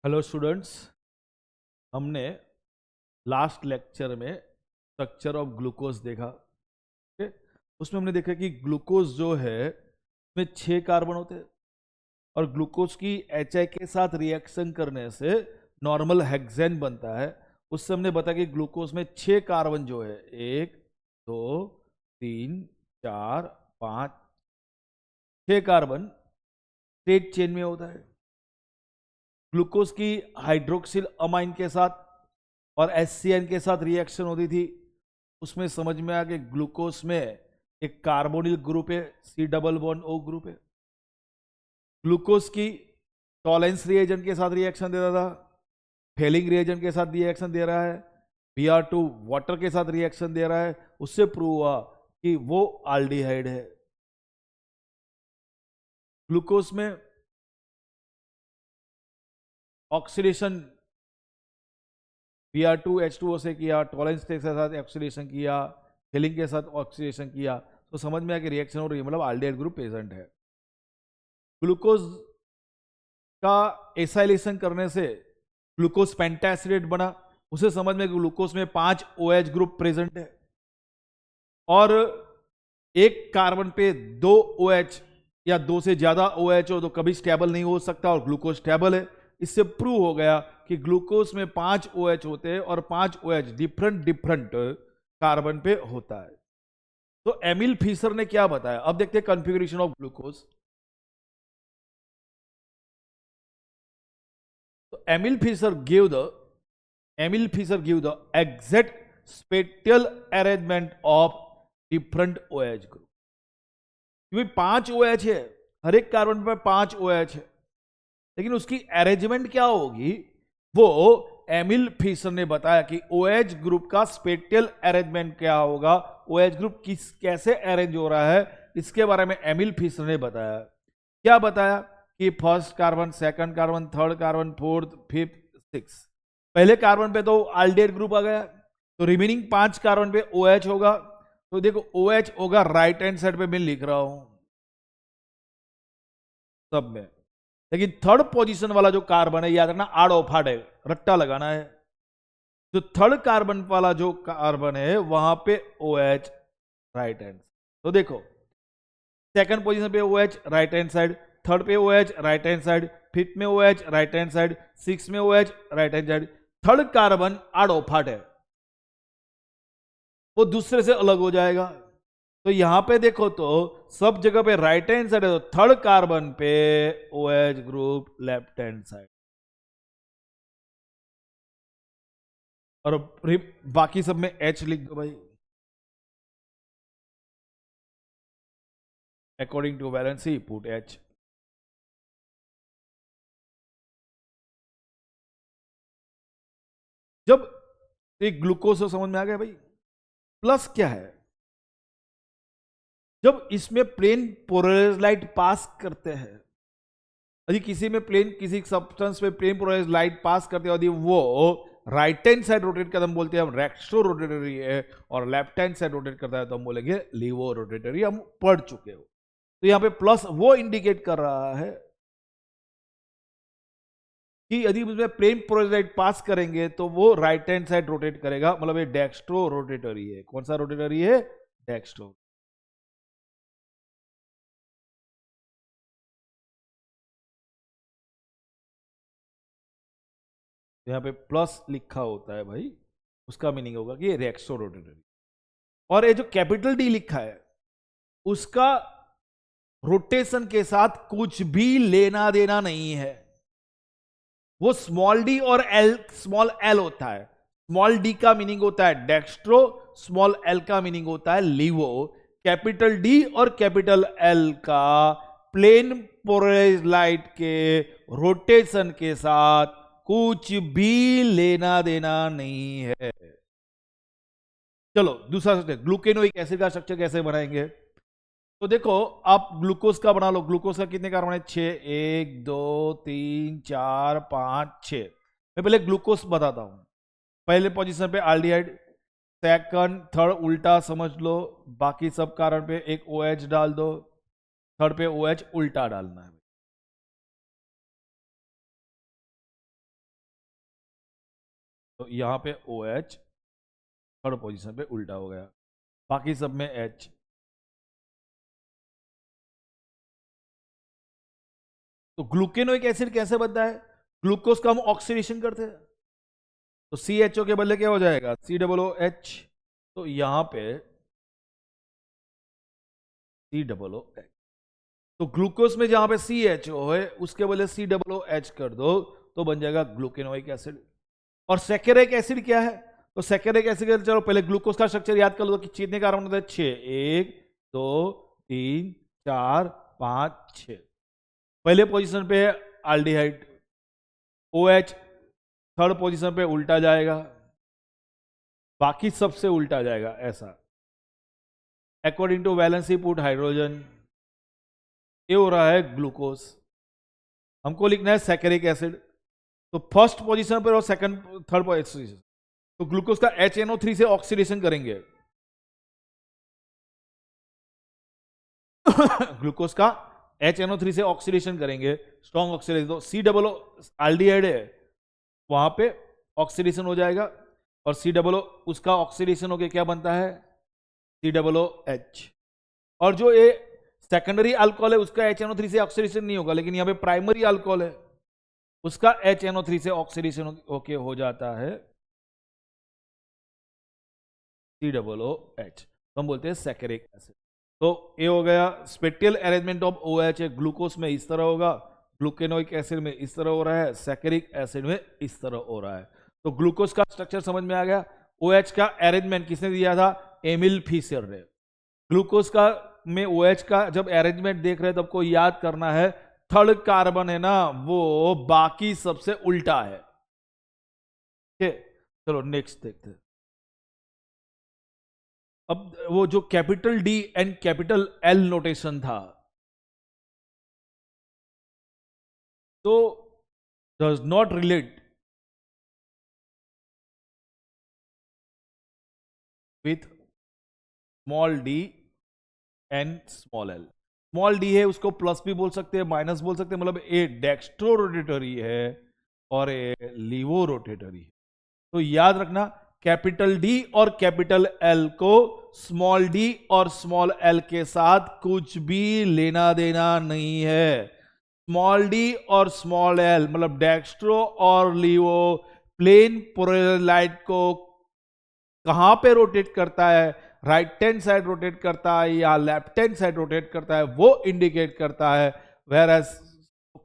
Hello students. हमने last lecture में structure of glucose देखा। ठीक है? उसमें हमने देखा कि ग्लूकोज जो है उसमें 6 कार्बन होते हैं और ग्लूकोज की HI के साथ रिएक्शन करने से नॉर्मल हेक्सेन बनता है। उससे हमने बताया कि ग्लूकोज में 6 कार्बन जो है 1 2 3 4 5 6 कार्बन स्ट्रेट चेन में होता है। ग्लूकोज की हाइड्रोक्सिल अमाइन के साथ और HCN के साथ रिएक्शन होती थी। उसमें समझ में आ कि ग्लूकोज में एक कार्बोनिल ग्रुप है, C+O ग्रुप है। ग्लूकोज की टॉलेंस रिएजेंट के साथ रिएक्शन देता था, फेलिंग रिएजेंट के साथ रिएक्शन दे रहा है, Br2 वाटर के साथ रिएक्शन दे रहा है। उससे प्रूव हुआ कि वो आल्डिहाइड है। ग्लूकोज में ऑक्सीडेशन Br2H2O से किया, टॉलेंस के साथ ऑक्सीडेशन किया, फेलिंग के साथ ऑक्सीडेशन किया, तो समझ में आया कि रिएक्शन हो रही है, मतलब आल्डिहाइड ग्रुप प्रेजेंट है। ग्लूकोज का एसाइलेशन करने से ग्लूकोज पेंटाएसिडेट बना। उसे समझ में ग्लूकोज में 5 OH ग्रुप प्रेजेंट है और एक कार्बन पे 2 OH या 2 से ज्यादा OH हो तो कभी स्टेबल नहीं हो सकता और ग्लूकोज स्टेबल है। इससे प्रूव हो गया कि ग्लूकोज में 5 OH होते हैं और 5 OH डिफरेंट डिफरेंट कार्बन पे होता है। तो एमिल फिशर ने क्या बताया, अब देखते हैं कॉन्फ़िगरेशन ऑफ ग्लूकोज। तो Emil Fischer give the exact spatial arrangement of different OH group. क्योंकि 5 OH है, हर एक कार्बन पर 5 OH है, लेकिन उसकी अरेंजमेंट क्या होगी वो एमिल फिशर ने बताया कि OH ग्रुप का स्पेटियल अरेंजमेंट क्या होगा, OH ग्रुप कैसे अरेंज हो रहा है, इसके बारे में एमिल फिशर ने बताया। क्या बताया कि first carbon, second carbon, third carbon, fourth, fifth, six. पहले कार्बन पे तो आल्डिहाइड ग्रुप आ गया, तो रिमेनिंग 5 कार्बन पे OH होगा। तो देखो OH होगा राइट हैंड साइड पे, मैं लिख रहा हूं सब में। लेकिन थर्ड पोजीशन वाला जो कार्बन है, याद रखना आड़ ऑफाड है, रट्टा लगाना है। जो थर्ड कार्बन वाला जो कार्बन है वहां पे OH राइट हैंड। तो देखो सेकंड पोजीशन पे OH right hand side, third पे OH right hand side, fifth में OH right hand side, six में OH right hand side. Third carbon आड़ ऑफाड है, वो दूसरे से अलग हो जाएगा। तो यहां पे देखो तो सब जगह पे राइट हैंड साइड है, तो थर्ड कार्बन पे OH group left hand side, और बाकी सब में H लिख दो भाई, according to valency put H। जब एक ग्लूकोज से समझ में आ गया भाई, प्लस क्या है, जब इसमें प्लेन पोलराइज्ड लाइट पास करते हैं, यदि किसी में प्लेन, किसी सब्सटेंस में प्लेन पोलराइज्ड लाइट पास करते हैं, यदि वो राइट हैंड साइड रोटेट करता है हम बोलते हैं हम रेक्सो रोटेटरी है, और लेफ्ट हैंड साइड रोटेट करता है तो हम बोलेंगे लीवो रोटेटरी। हम पढ़ चुके हो। तो यहां पे प्लस वो इंडिकेट कर रहा है कि यदि उसमें प्लेन पोलराइज्ड लाइट पास करेंगे तो वो राइट हैंड साइड रोटेट करेगा, मतलब ये डेक्स्ट्रो रोटेटरी है। कौन सा रोटेटरी है? डेक्स्ट्रो। यहाँ पे प्लस लिखा होता है भाई, उसका मीनिंग होगा कि ये रेक्सो रोटेटरी। और ये जो कैपिटल D लिखा है उसका रोटेशन के साथ कुछ भी लेना देना नहीं है। वो स्मॉल d और स्मॉल l होता है। स्मॉल d का मीनिंग होता है डेक्स्ट्रो, स्मॉल l का मीनिंग होता है लीवो। कैपिटल D और कैपिटल L का प्लेन पोलराइज्ड लाइट के रोटेशन के साथ कुछ भी लेना देना नहीं है। चलो दूसरा स्टेप, ग्लूकेनोइक एसिड का स्ट्रक्चर कैसे बनाएंगे। तो देखो आप ग्लूकोज का बना लो। ग्लूकोज का कितने कार्बन है? 6, 1 2 3 4 5 6। मैं पहले ग्लूकोज बताता हूं। पहले पोजीशन पे आल्डिहाइड, सेकंड थर्ड उल्टा समझ लो, बाकी सब कार्बन पे एक OH डाल दो, थर्ड पे OH उल्टा डालना है। तो यहाँ पे OH थर्ड पोजीशन पे उल्टा हो गया, बाकी सब में H। तो ग्लूकेनोइक एसिड कैसे बनता है? ग्लूकोज का हम ऑक्सीडेशन करते हैं, तो CHO के बदले क्या हो जाएगा? COOH। तो यहां पे COOH, तो ग्लूकोज में जहां पे CHO है उसके बदले COOH कर दो तो बन जाएगा ग्लूकेनोइक एसिड। और सैकेरिक एसिड क्या है? तो सैकेरिक एसिड, चलो पहले ग्लूकोज का स्ट्रक्चर याद कर लो कि कितने कार्बन होते हैं? 6, 1 2 3 4 5 6। पहले पोजीशन पे है एल्डिहाइड, OH थर्ड पोजीशन पे उल्टा जाएगा, बाकी सबसे उल्टा जाएगा ऐसा, according to valency put hydrogen. ये हो रहा है ग्लूकोज, हमको लिखना है सैकेरिक एसिड, तो फर्स्ट पोजीशन पर और सेकंड थर्ड पोजीशन, तो ग्लूकोज का HNO3 से ऑक्सीडेशन करेंगे ग्लूकोज का HNO3 से ऑक्सीडेशन करेंगे, स्ट्रॉन्ग ऑक्सीडेशन, तो COO एल्डिहाइड है वहां पे ऑक्सीडेशन हो जाएगा, और COO उसका ऑक्सीडेशन होके क्या बनता है? COOH। और जो ये सेकेंडरी अल्कोहल है उसका HNO3 से ऑक्सीडेशन नहीं होगा, लेकिन यहां पे प्राइमरी अल्कोहल है उसका HNO3 से ऑक्सीडेशन होके हो जाता है COOH, तो हम बोलते हैं सैकेरिक एसिड। तो ये हो गया स्पेक्ट्रल अरेंजमेंट ऑफ OH है, ग्लूकोज में इस तरह होगा, ग्लूकेनोइक एसिड में इस तरह हो रहा है, सैकेरिक एसिड में इस तरह हो रहा है। तो ग्लूकोज का स्ट्रक्चर समझ में आ गया। OH का अरेंजमेंट किसने दिया था? एमिल फिशर ने। ग्लूकोज का में OH का जब अरेंजमेंट देख रहे हैं तो आपको याद करना है, थर्ड कार्बन है ना वो बाकी सबसे उल्टा है। चलो नेक्स्ट देखते हैं। अब वो जो capital D and capital L notation था, तो does not relate with small d and small l। Small d है उसको प्लस भी बोल सकते हैं, माइनस बोल सकते हैं, मतलब ए डेक्स्ट्रो रोटेटरी है और ए लीवो रोटेटरी है। तो याद रखना कैपिटल D और कैपिटल L को स्मॉल d और स्मॉल l के साथ कुछ भी लेना देना नहीं है। स्मॉल d और स्मॉल l मतलब डेक्स्ट्रो और लीवो प्लेन पोलराइड को कहां पे रोटेट करता है, राइट हैंड साइड रोटेट करता है या लेफ्ट हैंड साइड रोटेट करता है, वो इंडिकेट करता है। Whereas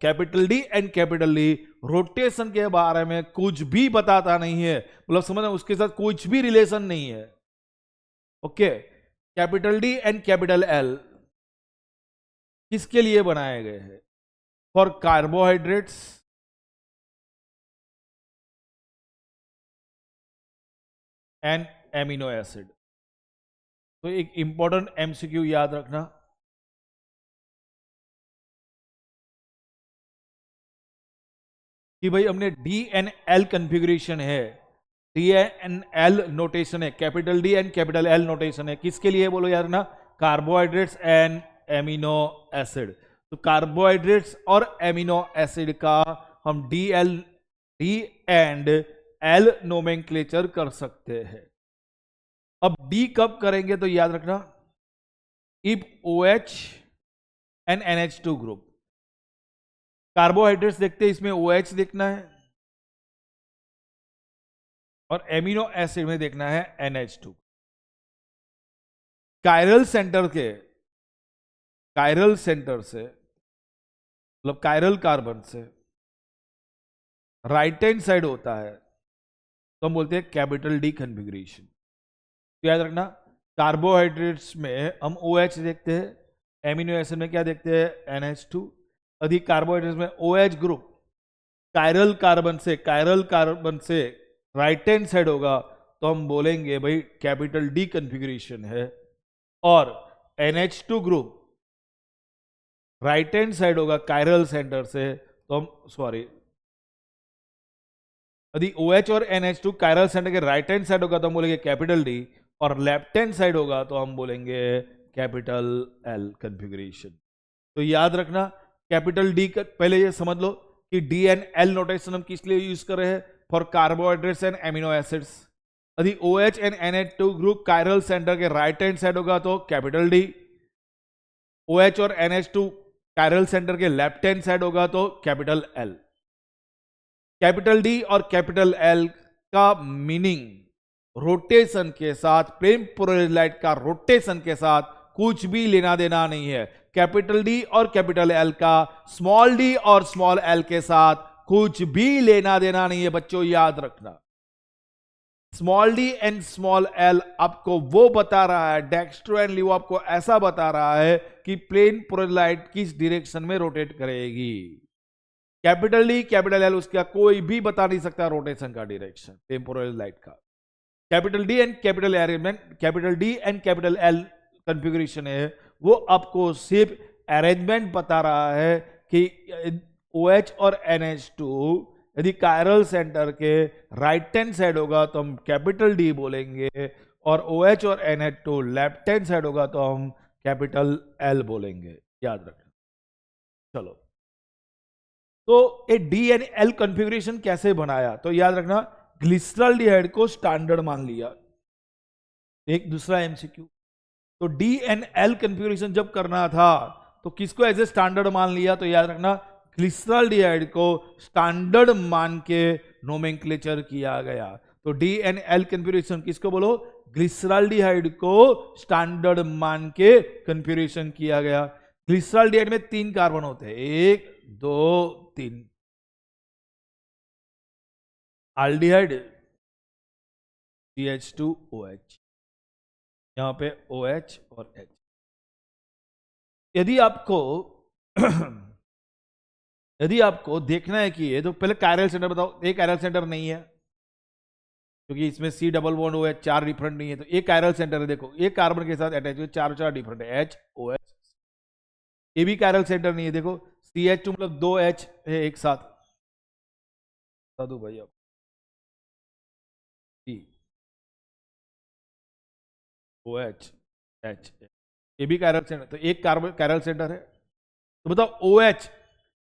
capital D and capital D rotation के बारे में कुछ भी बताता नहीं है, मतलब समझना उसके साथ कुछ भी रिलेशन नहीं है। Okay, capital D and capital L किसके लिए बनाए गए हैं? For carbohydrates and amino acid. तो एक इंपॉर्टेंट MCQ याद रखना, कि भाई हमने DNL कॉन्फ़िगरेशन है, DNL नोटेशन है, capital D and capital L notation है, किसके लिए बोलो यार ना? Carbohydrates and amino acid. तो कार्बोहाइड्रेट्स और एमिनो एसिड का हम D एंड L नोमेनक्लेचर कर सकते हैं। अब D कब करेंगे तो याद रखना, if OH and NH2 group, carbohydrates देखते हैं इसमें OH देखना है और एमिनो एसिड में देखना है NH2। कायरल सेंटर से मतलब कायरल कार्बन से राइट हैंड साइड होता है तो हम बोलते हैं कैपिटल D कॉन्फ़िगरेशन। तो याद रखना कार्बोहाइड्रेट्स में हम OH देखते हैं, एमिनो एसिड में क्या देखते हैं? NH2। अधिक कार्बोहाइड्रेट्स में OH ग्रुप कायरल कार्बन से राइट हैंड साइड होगा तो हम बोलेंगे भाई कैपिटल D कॉन्फ़िगरेशन है। और NH2 group right hand side होगा कायरल सेंटर से तो हम यदि OH और NH2 कायरल सेंटर के राइट हैंड साइड होगा तो हम बोलेंगे कैपिटल D, और लेफ्ट हैंड साइड होगा तो हम बोलेंगे कैपिटल L कॉन्फ़िगरेशन। तो याद रखना कैपिटल D का पहले ये समझ लो कि D एंड L नोटेशन हम किस लिए यूज कर रहे हैं? For carbohydrates and amino acids. यदि OH and NH2 group chiral centre के राइट हैंड साइड होगा तो कैपिटल डी, OH और NH2 कायरल सेंटर के लेफ्ट हैंड साइड होगा तो कैपिटल L। कैपिटल डी और कैपिटल L का मीनिंग रोटेशन के साथ, प्लेन पोलराइज्ड का रोटेशन के साथ कुछ भी लेना देना नहीं है। कैपिटल डी और कैपिटल L का स्मॉल डी और स्मॉल l के साथ कुछ भी लेना देना नहीं है बच्चों, याद रखना। Small D and small l आपको वो बता रहा है, डेक्स्ट्रो एंड लियो आपको ऐसा बता रहा है कि प्लेन पोलराइज्ड किस डायरेक्शन में रोटेट करेगी। कैपिटल डी कैपिटल L उसका कोई भी बता नहीं सकता रोटेशन का डायरेक्शन प्लेन पोलराइज्ड का। Capital D and capital arrangement, capital D and capital L configuration है, वो आपको सिर्फ अरेंजमेंट बता रहा है कि OH और NH2 यदि कायरल सेंटर के राइट हैंड साइड होगा तो हम कैपिटल डी बोलेंगे, और OH और NH2 लेफ्ट हैंड साइड होगा तो हम कैपिटल L बोलेंगे, याद रखना। चलो, तो ये डी एंड L कंफिगरेशन कैसे बनाया, तो याद रखना ग्लिसरॉल्डिहाइड को स्टैंडर्ड मान लिया। एक दूसरा MCQ, तो डी एंड L कंफिगरेशन जब करना था तो किसको एज ए स्टैंडर्ड मान लिया, तो याद रखना ग्लिसरॉल्डिहाइड को स्टैंडर्ड मान के नोमेनक्लेचर किया गया। तो डी एंड L कंफिगरेशन किसको बोलो, ग्लिसरॉल्डिहाइड को स्टैंडर्ड मान के कंफिगरेशन किया गया। ग्लिसरॉल्डिहाइड में 3 कार्बन होते हैं, 1 2 3। एल्डिहाइड CH2OH, यहां पे OH और H। यदि आपको देखना है कि ये तो पहले कायरल सेंटर बताओ, एक कायरल सेंटर नहीं है क्योंकि इसमें C double bond OH 4 different नहीं है, तो एक कायरल सेंटर है। देखो एक कार्बन के साथ अटैच हुए 4 डिफरेंट है, HOH। ये भी कायरल सेंटर नहीं है, देखो CH2 मतलब 2 H है एक साथ, बता दो भाई आप, OH H, ये भी कायरल सेंटर, तो एक कार्बन कायरल सेंटर है। तो बताओ OH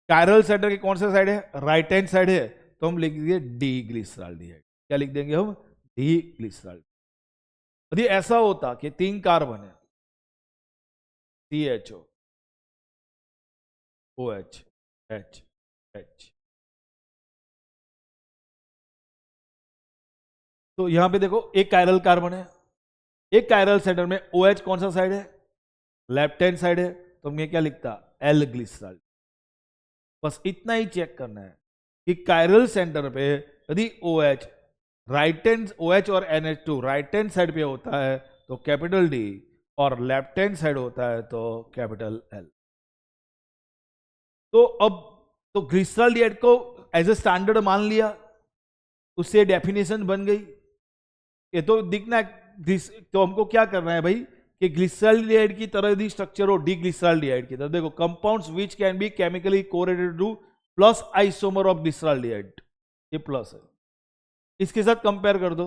कायरल सेंटर के कौन सा साइड है, राइट हैंड साइड है, तो हम लिख देंगे डी ग्लिसरॉल्डिहाइड। क्या लिख देंगे हम, डी ग्लिसरॉल्डिहाइड। यदि ऐसा होता कि 3 कार्बन है, CHO OH H H, तो यहां पे देखो एक कायरल कार्बन है, एक कायरल सेंटर में OH कौन सा साइड है, लेफ्ट हैंड साइड है, तो मैं क्या लिखता, L ग्लिसरॉल। बस इतना ही चेक करना है कि कायरल सेंटर पे यदि OH राइट हैंड, OH और NH2 राइट हैंड साइड पे होता है तो कैपिटल D, और लेफ्ट हैंड साइड होता है तो कैपिटल L। तो अब तो ग्लिसरॉल्डिहाइड को एज ए स्टैंडर्ड मान लिया, उससे डेफिनेशन बन गई। ये तो दिखना तो हमको क्या करना है भाई कि ग्लिसरॉल्डिहाइड की तरह यदि स्ट्रक्चर हो, डी ग्लिसरॉल्डिहाइड की तरह, देखो compounds which can be chemically correlated two plus isomer of glyceraldehyde, ये प्लस है, इसके साथ कंपेयर कर दो।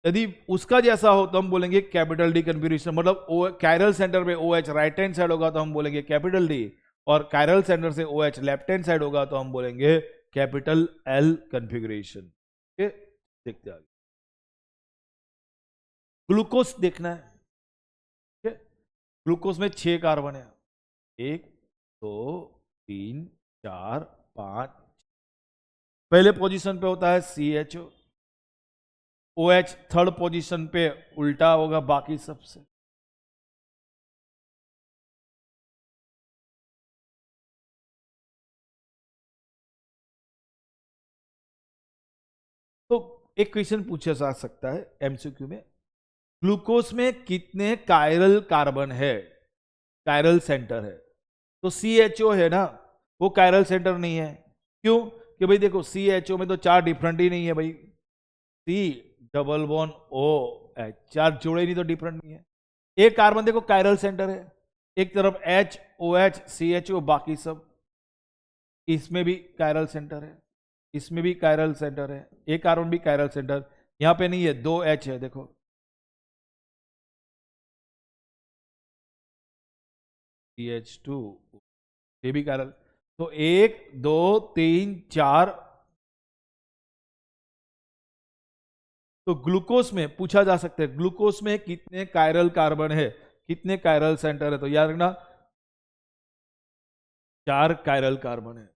यदि उसका जैसा हो तो हम बोलेंगे कैपिटल डी कंफिगरेशन, मतलब कायरल सेंटर पे OH राइट हैंड साइड होगा तो हम बोलेंगे कैपिटल डी, और कायरल सेंटर से OH लेफ्ट हैंड साइड होगा तो हम बोलेंगे कैपिटल L कंफिगरेशन। देखते आगे, ग्लूकोज देखना है, ठीक है। ग्लूकोज में 6 कार्बन है, 1 2 3 4 5। पहले पोजीशन पे होता है CHO, OH थर्ड पोजीशन पे उल्टा होगा बाकी सबसे। तो एक क्वेश्चन पूछा जा सकता है MCQ में, ग्लूकोज में कितने कायरल कार्बन है, कायरल सेंटर है, तो CHO है ना, वो कायरल सेंटर नहीं है। क्यों, कि भाई देखो CHO में तो 4 डिफरेंट ही नहीं है भाई, C डबल बॉन्ड OH 4 जोड़े नहीं तो डिफरेंट नहीं है। एक कार्बन देखो कायरल सेंटर है, एक तरफ HOH CHO बाकी सब, इसमें भी कायरल सेंटर है, इसमें भी कायरल सेंटर है, एक कार्बन भी कायरल सेंटर, यहां पे नहीं है, 2 H है देखो, CH2 ये भी कायरल। तो 1 2 3 4। तो ग्लूकोज में पूछा जा सकता है ग्लूकोज में कितने कायरल कार्बन है, कितने कायरल सेंटर है, तो याद रखना 4 कायरल कार्बन है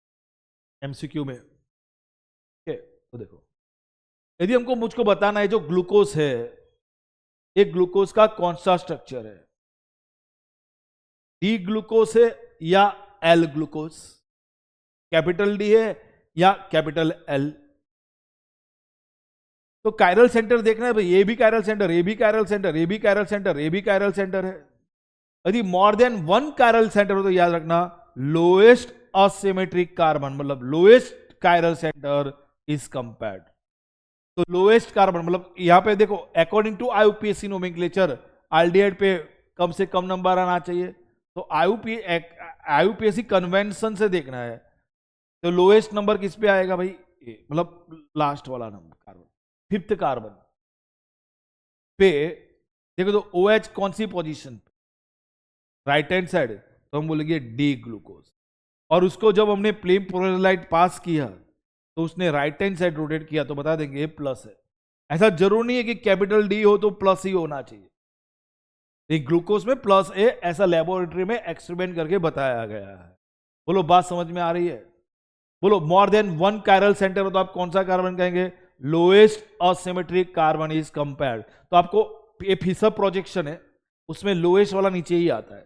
एमसीक्यू में। ठीक है, तो देखो यदि हमको मुझको बताना है जो ग्लूकोज है, एक ग्लूकोज का कौन सा स्ट्रक्चर है, डी ग्लूकोज है या एल ग्लूकोज, कैपिटल डी है या कैपिटल एल। तो कायरल सेंटर देखना है भाई, ये भी कायरल सेंटर, ये भी कायरल सेंटर, ये भी कायरल सेंटर, ये भी कायरल सेंटर है। यदि more than one chiral centre हो तो याद रखना लोएस्ट असिमेट्रिक कार्बन मतलब lowest chiral centre is compared. तो लोएस्ट कार्बन मतलब यहां पे देखो according to IUPAC nomenclature aldehyde पे कम से कम नंबर आना चाहिए। तो आईयूपीएसी कन्वेंशन से देखना है तो लोएस्ट नंबर किस पे आएगा भाई, मतलब लास्ट वाला नंबर कार्बन, फिफ्थ कार्बन पे। देखो तो OH कौन सी पोजीशन पे, राइट हैंड साइड, तो हम बोलेंगे डी ग्लूकोज। और उसको जब हमने प्लेन पोलराइट पास किया तो उसने राइट हैंड साइड रोटेट किया तो बता देंगे प्लस है। ऐसा जरूर नहीं है कि कैपिटल डी हो तो प्लस ही होना चाहिए, एक ग्लूकोज में प्लस ए ऐसा लेबोरेटरी में एक्सपेरिमेंट करके बताया गया है। बोलो बात समझ में आ रही है? बोलो मोर देन वन कायरल सेंटर हो तो आप कौन सा कार्बन कहेंगे, lowest asymmetric carbon is compared. तो आपको ये फिशर प्रोजेक्शन है उसमें लोएस्ट वाला नीचे ही आता है,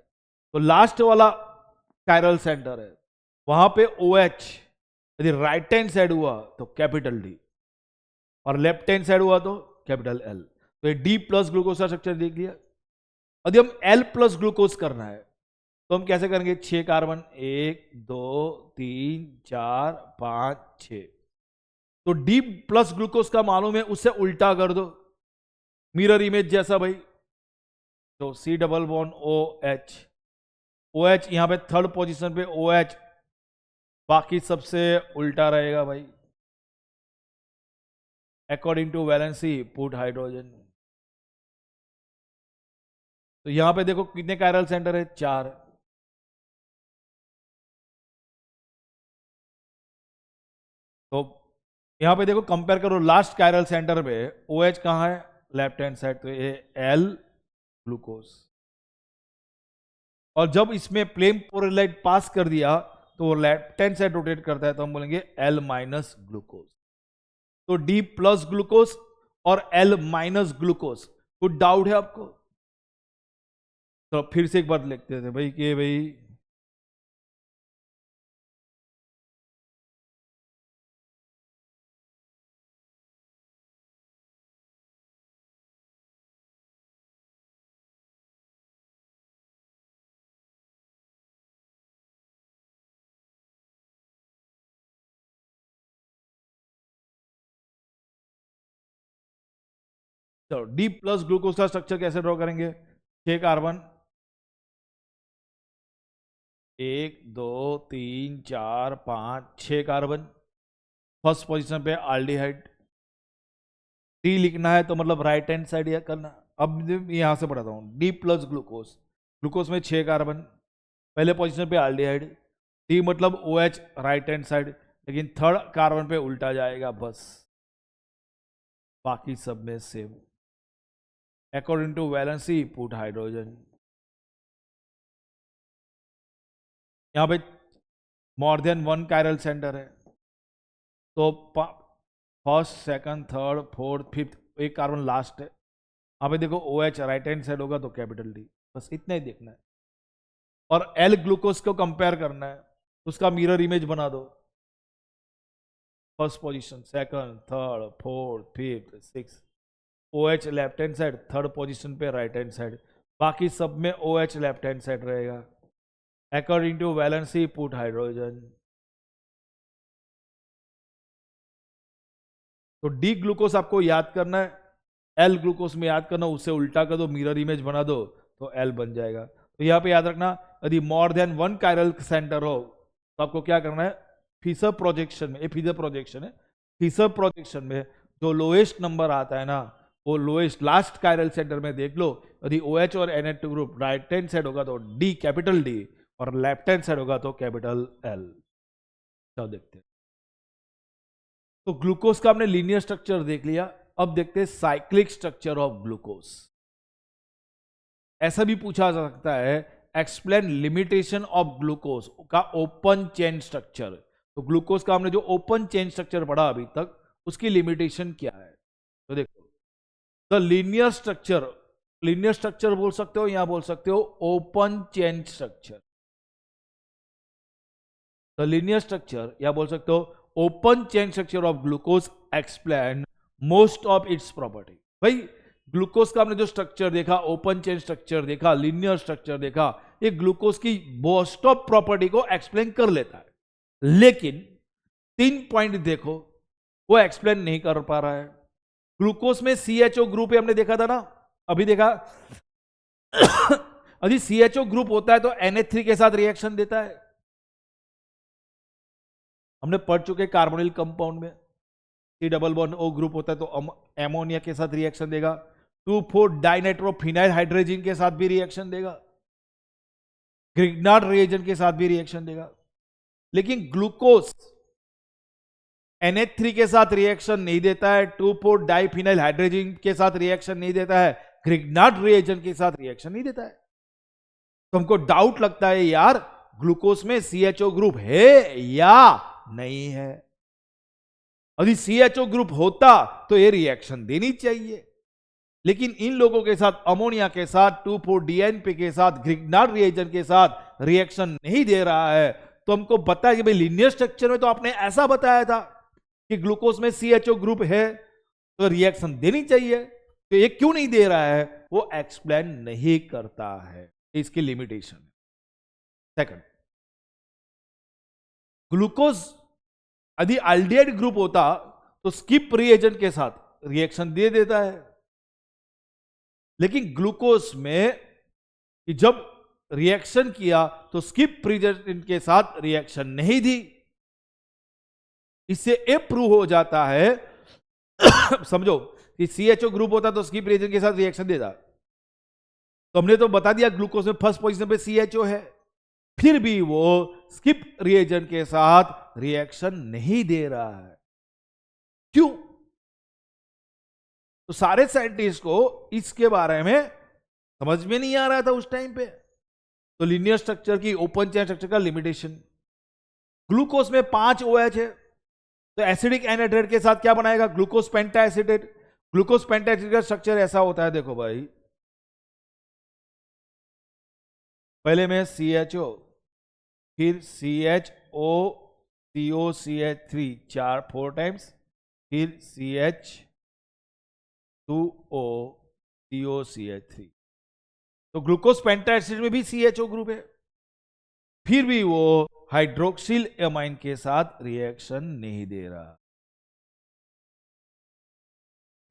तो लास्ट वाला कायरल सेंटर है वहां पे OH यदि राइट हैंड साइड हुआ तो कैपिटल डी और लेफ्ट हैंड साइड हुआ तो कैपिटल एल। तो ये डी प्लस ग्लूकोज का स्ट्रक्चर देख लिया। यदि हम एल प्लस ग्लूकोज करना है तो हम कैसे करेंगे, 6 कार्बन 1 2 3 4 5 6। तो डी प्लस ग्लूकोज का मालूम है उससे उल्टा कर दो मिरर इमेज जैसा भाई, तो C double bond OH, OH यहां पे थर्ड पोजीशन पे OH, बाकी सबसे उल्टा रहेगा भाई according to valency put hydrogen. तो यहां पे देखो कितने कायरल सेंटर है, 4। तो यहां पे देखो कंपेयर करो लास्ट कायरल सेंटर पे OH कहां है, लेफ्ट हैंड साइड, तो ये एल ग्लूकोज। और जब इसमें प्लेन पोलराइट पास कर दिया तो लेफ्ट हैंड साइड रोटेट करता है तो हम बोलेंगे एल माइनस ग्लूकोज। तो डी प्लस ग्लूकोज और एल माइनस ग्लूकोज, कुछ डाउट है आपको? तो फिर से एक बार लिखते थे भाई कि भाई चलो डी प्लस ग्लूकोज का स्ट्रक्चर कैसे ड्रॉ करेंगे, 6 कार्बन 1 2 3 4 5 6 कार्बन, फर्स्ट पोजीशन पे एल्डिहाइड। डी लिखना है तो मतलब राइट हैंड साइड या करना। अब यहां से पढ़ाता हूं, डी प्लस ग्लूकोज, ग्लूकोज में 6 कार्बन, पहले पोजीशन पे एल्डिहाइड, डी मतलब OH राइट हैंड साइड, लेकिन थर्ड कार्बन पे उल्टा जाएगा बस, बाकी सब में same according to valency put hydrogen. यहां पे more than one chiral centre है तो first second third fourth fifth, एक कार्बन लास्ट है। यहां पे देखो OH राइट हैंड साइड होगा तो कैपिटल डी, बस इतना ही देखना है। और एल ग्लूकोज को कंपेयर करना है, उसका मिरर इमेज बना दो, first position second third fourth fifth six, OH left hand side, third position पे राइट हैंड साइड, बाकी सब में OH लेफ्ट हैंड साइड रहेगा according to valency put hydrogen. तो डी ग्लूकोज आपको याद करना है, एल ग्लूकोज में याद करना, उससे उल्टा कर दो, मिरर इमेज बना दो तो एल बन जाएगा। तो यहां पे याद रखना यदि more than one chiral centre हो तो आपको क्या करना है, फिशर प्रोजेक्शन में, ये फिशर प्रोजेक्शन है, फिशर प्रोजेक्शन में जो लोएस्ट नंबर आता है ना वो लोएस्ट लास्ट कायरल सेंटर में देख लो। यदि OH और Na2 group right hand side होगा तो डी कैपिटल डी और लेफ्ट हैंड साइड होगा तो कैपिटल एल। चलो देखते हैं। तो ग्लूकोज का हमने लीनियर स्ट्रक्चर देख लिया, अब देखते हैं साइक्लिक स्ट्रक्चर ऑफ ग्लूकोज। ऐसा भी पूछा जा सकता है, एक्सप्लेन लिमिटेशन ऑफ ग्लूकोज का ओपन चेन स्ट्रक्चर। तो ग्लूकोज का हमने जो ओपन चेन स्ट्रक्चर पढ़ा अभी तक, उसकी लिमिटेशन क्या है। तो देखो, the linear structure, linear structure बोल सकते हो, यहां बोल सकते हो open chain structure. The linear structure या बोल सकते हो open chain structure of glucose explain most of its property. भाई ग्लूकोज का हमने जो स्ट्रक्चर देखा, ओपन चेन स्ट्रक्चर देखा, लीनियर स्ट्रक्चर देखा, ये ग्लूकोज की मोस्ट ऑफ प्रॉपर्टी को एक्सप्लेन कर लेता है, लेकिन 3 पॉइंट देखो वो एक्सप्लेन नहीं कर पा रहा है। ग्लूकोज में CHO ग्रुप हमने देखा था ना, अभी देखा यदि CHO ग्रुप होता है तो NH3 के साथ रिएक्शन देता है, हमने पढ़ चुके कार्बोनिल कंपाउंड में C double bond O group होता है तो एमोनिया के साथ रिएक्शन देगा, 2,4 डाइनाइट्रोफिनाइल हाइड्रोजन के साथ भी रिएक्शन देगा, ग्रिग्नार्ड रिएजेंट के साथ भी रिएक्शन देगा। लेकिन ग्लूकोज NH3 के साथ रिएक्शन नहीं देता है, 2,4 डाइफिनाइल हाइड्रोजन के साथ रिएक्शन नहीं देता है, ग्रिग्नार्ड रिएजेंट के साथ रिएक्शन नहीं देता है। तो हमको डाउट लगता है यार ग्लूकोज में CHO ग्रुप है या नहीं है। यदि CHO ग्रुप होता तो ये रिएक्शन देनी चाहिए, लेकिन इन लोगों के साथ, अमोनिया के साथ, 2,4-DNP के साथ, ग्रिग्नार्ड रिएजेंट के साथ रिएक्शन नहीं दे रहा है। तो हमको पता है कि भाई लीनियर स्ट्रक्चर में तो आपने ऐसा बताया था कि ग्लूकोज में CHO ग्रुप है तो रिएक्शन देनी चाहिए, तो ये क्यों नहीं दे रहा है, वो एक्सप्लेन नहीं करता है, इसकी लिमिटेशन। सेकंड, ग्लूकोज यदि एल्डिहाइड ग्रुप होता तो स्किप रिएजेंट के साथ रिएक्शन दे देता है, लेकिन ग्लूकोज में जब रिएक्शन किया तो स्किप रिएजेंट के साथ रिएक्शन नहीं दी। इससे ये प्रूव हो जाता है समझो कि CHO ग्रुप होता तो स्किप रिएजेंट के साथ रिएक्शन देता। तो हमने तो बता दिया ग्लूकोज में फर्स्ट पोजीशन पे CHO है, फिर भी वो स्किप रिएजेंट के साथ रिएक्शन नहीं दे रहा है, क्यों? तो सारे साइंटिस्ट को इसके बारे में समझ में नहीं आ रहा था उस टाइम पे। तो लीनियर स्ट्रक्चर की, ओपन चेन स्ट्रक्चर का लिमिटेशन। ग्लूकोज में 5 OH है, तो एसिडिक एनहाइड्रेट के साथ क्या बनाएगा, ग्लूकोज पेंटा एसिडेट। ग्लूकोज पेंटा एसिडेट का स्ट्रक्चर ऐसा होता है, देखो भाई, पहले में CHO, फिर CHO, COCH3 4 टाइम्स, फिर CH2O, COCH3। तो ग्लूकोज पेंटा एसिड में भी CHO ग्रुप है, फिर भी वो हाइड्रोक्सिल एमाइन के साथ रिएक्शन नहीं दे रहा।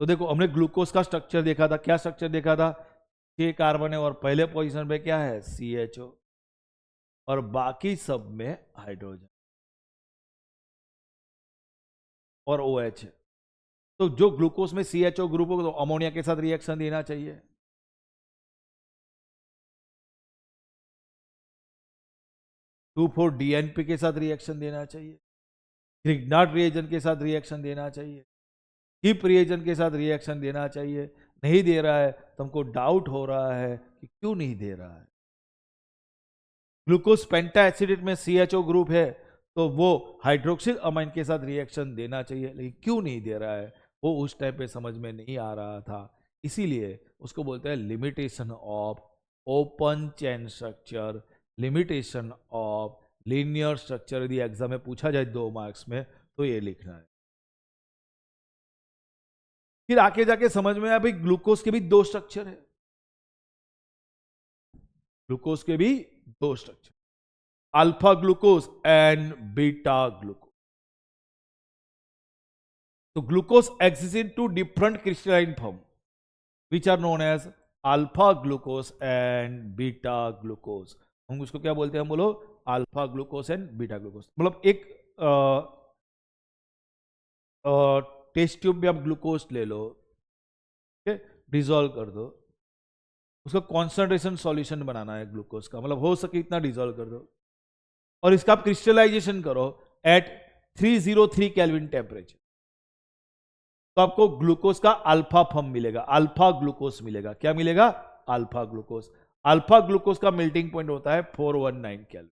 तो देखो हमने ग्लूकोज का स्ट्रक्चर देखा था, क्या स्ट्रक्चर देखा था, 6 कार्बन है और पहले पोजीशन पे क्या है, CHO, और बाकी सब में हाइड्रोजन और OH है। तो जो ग्लूकोज में CHO ग्रुप हो तो अमोनिया के साथ रिएक्शन देना चाहिए, टू 4 DNP के साथ रिएक्शन देना चाहिए, ग्रिग्नार्ड रिएजेंट के साथ रिएक्शन देना चाहिए, स्किप रिएजेंट के साथ रिएक्शन देना चाहिए। नहीं दे रहा है तो हमको डाउट हो रहा है कि क्यों नहीं दे रहा है। ग्लूकोज पेंटा एसिडेट में CHO ग्रुप है तो वो हाइड्रोक्सिल अमाइन के साथ रिएक्शन देना चाहिए, लेकिन क्यों नहीं दे रहा है, वो उस टाइम पे समझ में नहीं आ रहा था। इसीलिए उसको बोलते हैं limitation of open chain structure, limitation of linear structure. यदि एग्जाम में पूछा जाए 2 मार्क्स में तो ये लिखना है। फिर आके जाके समझ में आया भाई ग्लूकोज के भी 2 स्ट्रक्चर है, ग्लूकोज के भी 2 structure, alpha glucose and beta glucose. तो glucose exist in 2 different crystalline form which are known as alpha glucose and beta glucose. हम उसको क्या बोलते हैं, बोलो, alpha glucose and beta glucose. मतलब एक टेस्ट ट्यूब में आप ग्लूकोज ले लो, ठीक है, डिजोल्व कर दो, उसका कॉन्सेंट्रेशन सॉल्यूशन बनाना है ग्लूकोज का, मतलब हो सके इतना डिजोल्व कर दो, और इसका आप क्रिस्टलाइजेशन करो, एट 303 केल्विन टेम्परेचर, तो आपको ग्लूकोज का अल्फा फॉर्म मिलेगा, अल्फा ग्लूकोज मिलेगा। क्या मिलेगा? Alpha glucose. अल्फा ग्लूकोज का मेल्टिंग पॉइंट होता है 419 केल्विन।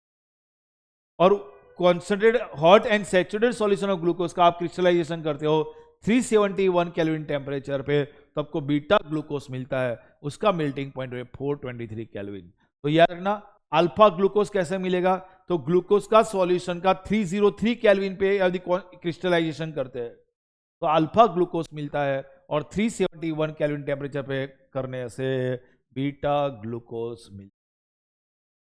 और concentrated hot and saturated solution of glucose का आप क्रिस्टलाइजेशन करते हो 371 केल्विन टेम्परेचर पे, तो आपको बीटा ग्लूकोज मिलता है, उसका मेल्टिंग पॉइंट है 423 केल्विन। तो याद रखना अल्फा ग्लूकोज कैसे मिलेगा, तो ग्लूकोज का सॉल्यूशन का 303 केल्विन पे यदि क्रिस्टलाइजेशन करते हैं तो अल्फा ग्लूकोज मिलता है, और 371 केल्विन टेम्परेचर पे करने से बीटा ग्लूकोज मिलता है।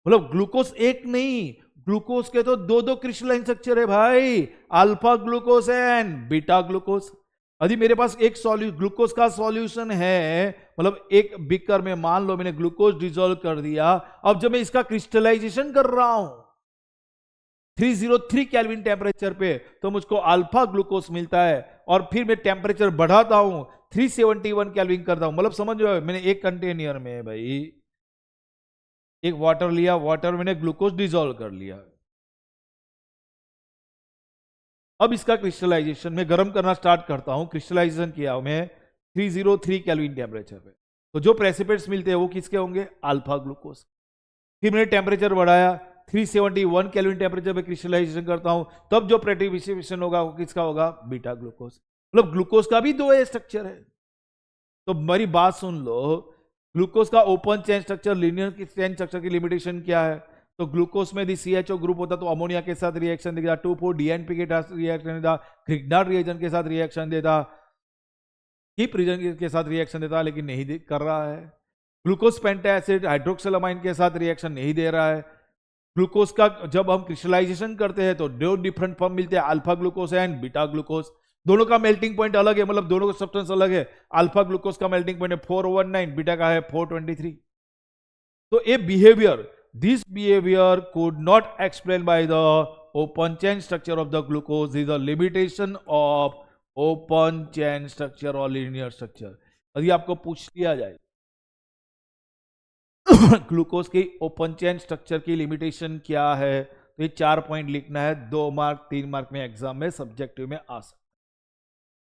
मतलब ग्लूकोज एक नहीं, ग्लूकोज के तो दो दो क्रिस्टलाइन स्ट्रक्चर है भाई, alpha glucose and beta glucose. यदि मेरे पास एक ग्लूकोज का सॉल्यूशन है, मतलब एक बीकर में मान लो मैंने ग्लूकोज डिसॉल्व कर दिया, अब जब मैं इसका क्रिस्टलाइजेशन कर रहा हूं 303 केल्विन टेम्परेचर पे, तो मुझको अल्फा ग्लूकोज मिलता है, और फिर मैं टेम्परेचर बढ़ाता हूं 371 केल्विन करता हूं। मतलब समझ रहे हो, मैंने एक कंटेनर में भाई एक वाटर लिया, वाटर मैंने ग्लूकोज डिसॉल्व कर लिया, अब इसका क्रिस्टलाइजेशन में गर्म करना स्टार्ट करता हूं, क्रिस्टलाइजेशन किया मैं 303 केल्विन टेम्परेचर पे, तो जो प्रेसिपिटेट्स मिलते हैं वो किसके होंगे? Alpha glucose. फिर मैंने टेम्परेचर बढ़ाया 371 केल्विन टेम्परेचर पे क्रिस्टलाइजेशन करता हूं, तब जो प्रेसिपिटेशन होगा वो किसका होगा? Beta glucose. मतलब ग्लूकोज का भी दो स्ट्रक्चर है। तो मेरी बात सुन लो, ग्लूकोज का open chain structure, linear chain structure की लिमिटेशन क्या है? तो ग्लूकोज में यदि CHO ग्रुप होता तो अमोनिया के साथ रिएक्शन देगा, 2,4-DNP के साथ रिएक्शन देता, ग्रिग्नार्ड रिएजन के साथ रिएक्शन देता, कीप रीजन के साथ रिएक्शन देता, लेकिन नहीं कर रहा है। ग्लूकोज पेंटा एसिड हाइड्रोक्सिलामाइन के साथ रिएक्शन नहीं दे रहा है। ग्लूकोज का जब हम क्रिस्टलाइजेशन करते हैं तो दो डिफरेंट फॉर्म मिलते हैं, alpha glucose and beta glucose. दोनों का मेल्टिंग पॉइंट अलग है, मतलब दोनों का सब्सटेंस अलग है। अल्फा ग्लूकोज का मेल्टिंग पॉइंट है 419, बीटा का है 423। तो a behaviour, this behaviour could not explain by the open chain structure of the glucose, is a limitation of open chain structure और लीनियर स्ट्रक्चर। यदि आपको पूछ लिया जाए ग्लूकोज की ओपन चेन स्ट्रक्चर की लिमिटेशन क्या है, तो ये 4 पॉइंट लिखना है, 2 मार्क 3 मार्क में एग्जाम में सब्जेक्टिव में आ सकता।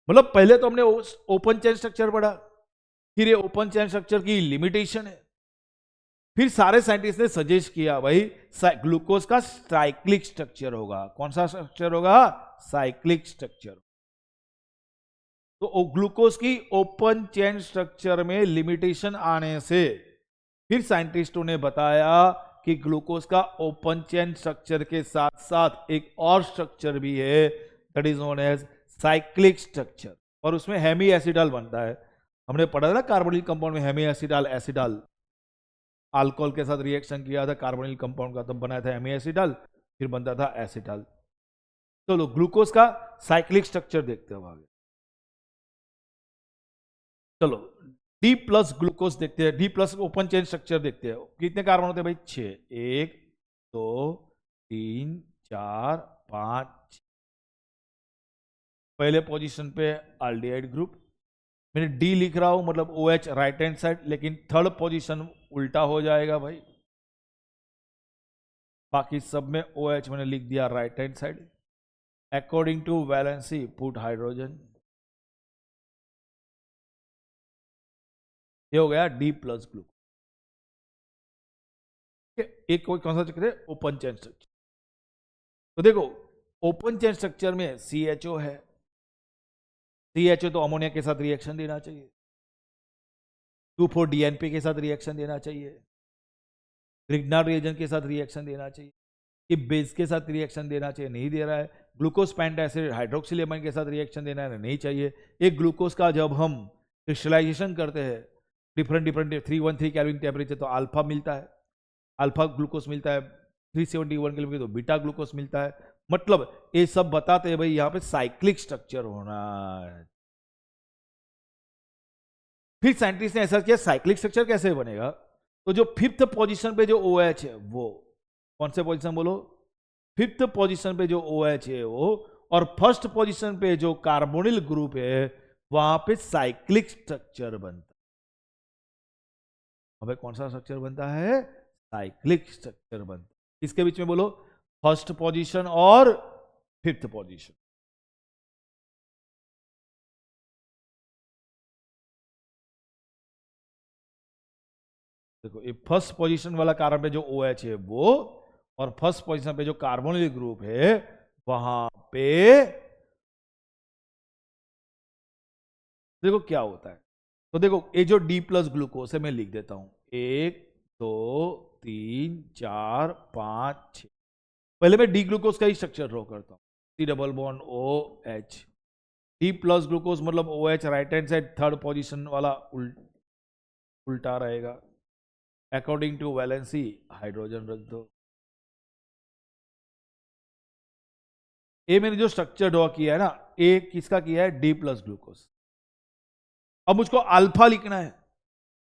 मतलब पहले तो हमने ओपन चेन स्ट्रक्चर पढ़ा, फिर ये ओपन चेन स्ट्रक्चर की लिमिटेशन है, फिर सारे साइंटिस्ट ने सजेस्ट किया भाई ग्लूकोज का साइक्लिक स्ट्रक्चर होगा। कौन सा स्ट्रक्चर होगा? Cyclic structure. तो ग्लूकोज की ओपन चेन स्ट्रक्चर में लिमिटेशन आने से फिर साइंटिस्टों ने बताया कि ग्लूकोज का ओपन चेन स्ट्रक्चर के साथ साथ एक और स्ट्रक्चर भी है, that is known as cyclic structure, और उसमें हेमी एसिडाल बनता है। हमने पढ़ा था कार्बोनिल कंपाउंड में हेमी एसिडाल, एसिडाल अल्कोहल के साथ रिएक्शन किया था कार्बोनिल कंपाउंड का, तब बनाया था हेमी एसिडाल, फिर बनता था एसिडाल। चलो ग्लूकोज का साइक्लिक स्ट्रक्चर देखते हो आगे। चलो डी प्लस ग्लूकोज देखते हैं, D plus open chain structure देखते हैं। कितने कार्बन होते हैं भाई? 6, 1 2 3 4 5। पहले पोजीशन पे एल्डिहाइड ग्रुप, मैंने डी लिख रहा हूं मतलब OH राइट हैंड साइड, लेकिन थर्ड पोजीशन उल्टा हो जाएगा भाई, बाकी सब में OH मैंने लिख दिया right hand side. According to valency put hydrogen, ये हो गया डी प्लस ग्लूकोज। एक कोई कौन सा चक्र है? Open chain structure. तो देखो ओपन चेन स्ट्रक्चर में CHO है, CHO तो अमोनिया के साथ रिएक्शन देना चाहिए, 2,4-DNP के साथ रिएक्शन देना चाहिए, ग्रिग्नार्ड रिएजन के साथ रिएक्शन देना चाहिए, कि बेस के साथ रिएक्शन देना चाहिए, नहीं दे रहा है। ग्लूकोज पेंटा एसिड हाइड्रोक्सिलेमाइन के साथ रिएक्शन देना है, नहीं चाहिए। एक ग्लूकोज का जब हम क्रिस्टलाइजेशन करते हैं डिफरेंट 313 केल्विन टेम्परेचर, तो अल्फा मिलता है, अल्फा ग्लूकोज मिलता है, 371 केल्विन तो बीटा ग्लूकोज मिलता है। मतलब ये सब बताते हैं भाई यहां पे साइक्लिक स्ट्रक्चर होना है। फिर साइंटिस्ट ने ऐसा किया, साइक्लिक स्ट्रक्चर कैसे बनेगा? तो जो 5th पोजीशन पे जो OH है, वो कौन से पोजीशन बोलो? 5th पोजीशन पे जो OH है वो, और फर्स्ट पोजीशन पे जो कार्बोनिल ग्रुप है वहां पे साइक्लिक स्ट्रक्चर बनता है। वहां पे कौन सा स्ट्रक्चर बनता है? साइक्लिक स्ट्रक्चर बनता है। किसके बीच में बोलो? फर्स्ट पोजीशन और फिफ्थ पोजीशन। देखो ये फर्स्ट पोजीशन वाला कार्बन पे जो OH है वो, और फर्स्ट पोजीशन पे जो कार्बोनिल ग्रुप है वहां पे देखो क्या होता है। तो देखो ये जो D प्लस ग्लूकोज है मैं लिख देता हूं, 1 2 3 4 5 6। पहले मैं डी ग्लूकोज का ही स्ट्रक्चर ड्रॉ करता हूं, C double bond OH। D plus glucose मतलब OH right hand side third position वाला उल्टा रहेगा। अकॉर्डिंग टू वैलेंसी हाइड्रोजन रख दो। ये मैंने जो स्ट्रक्चर ड्रॉ किया है ना, ए किसका किया है, डी प्लस ग्लूकोज। अब मुझको अल्फा लिखना है।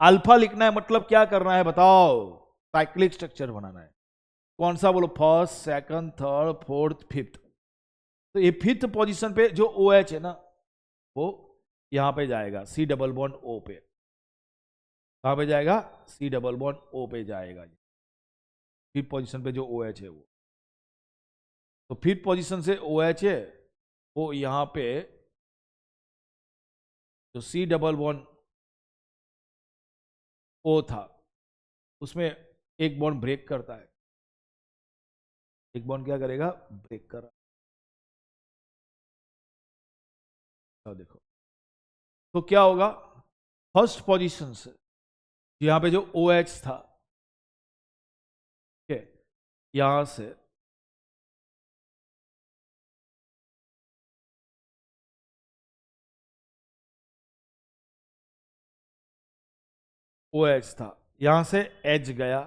अल्फा लिखना है मतलब क्या करना है बताओ, साइक्लिक स्ट्रक्चर बनाना है। कौन सा बोलो, first second third fourth fifth. तो ये फिफ्थ पोजीशन पे जो OH है ना वो यहां पे जाएगा, C डबल बॉन्ड O पे। कहां पे जाएगा, C डबल बॉन्ड O पे जाएगा। फिफ्थ पोजीशन पे जो OH है वो, तो फिफ्थ पोजीशन से OH है वो यहां पे जो C डबल बॉन्ड O था उसमें एक बॉन्ड ब्रेक करता है। एक बॉन्ड क्या करेगा, ब्रेक कर। देखो तो क्या होगा, फर्स्ट पोजीशन से यहां पे जो OH था, ठीक है, यहां से OH था, यहां से H गया।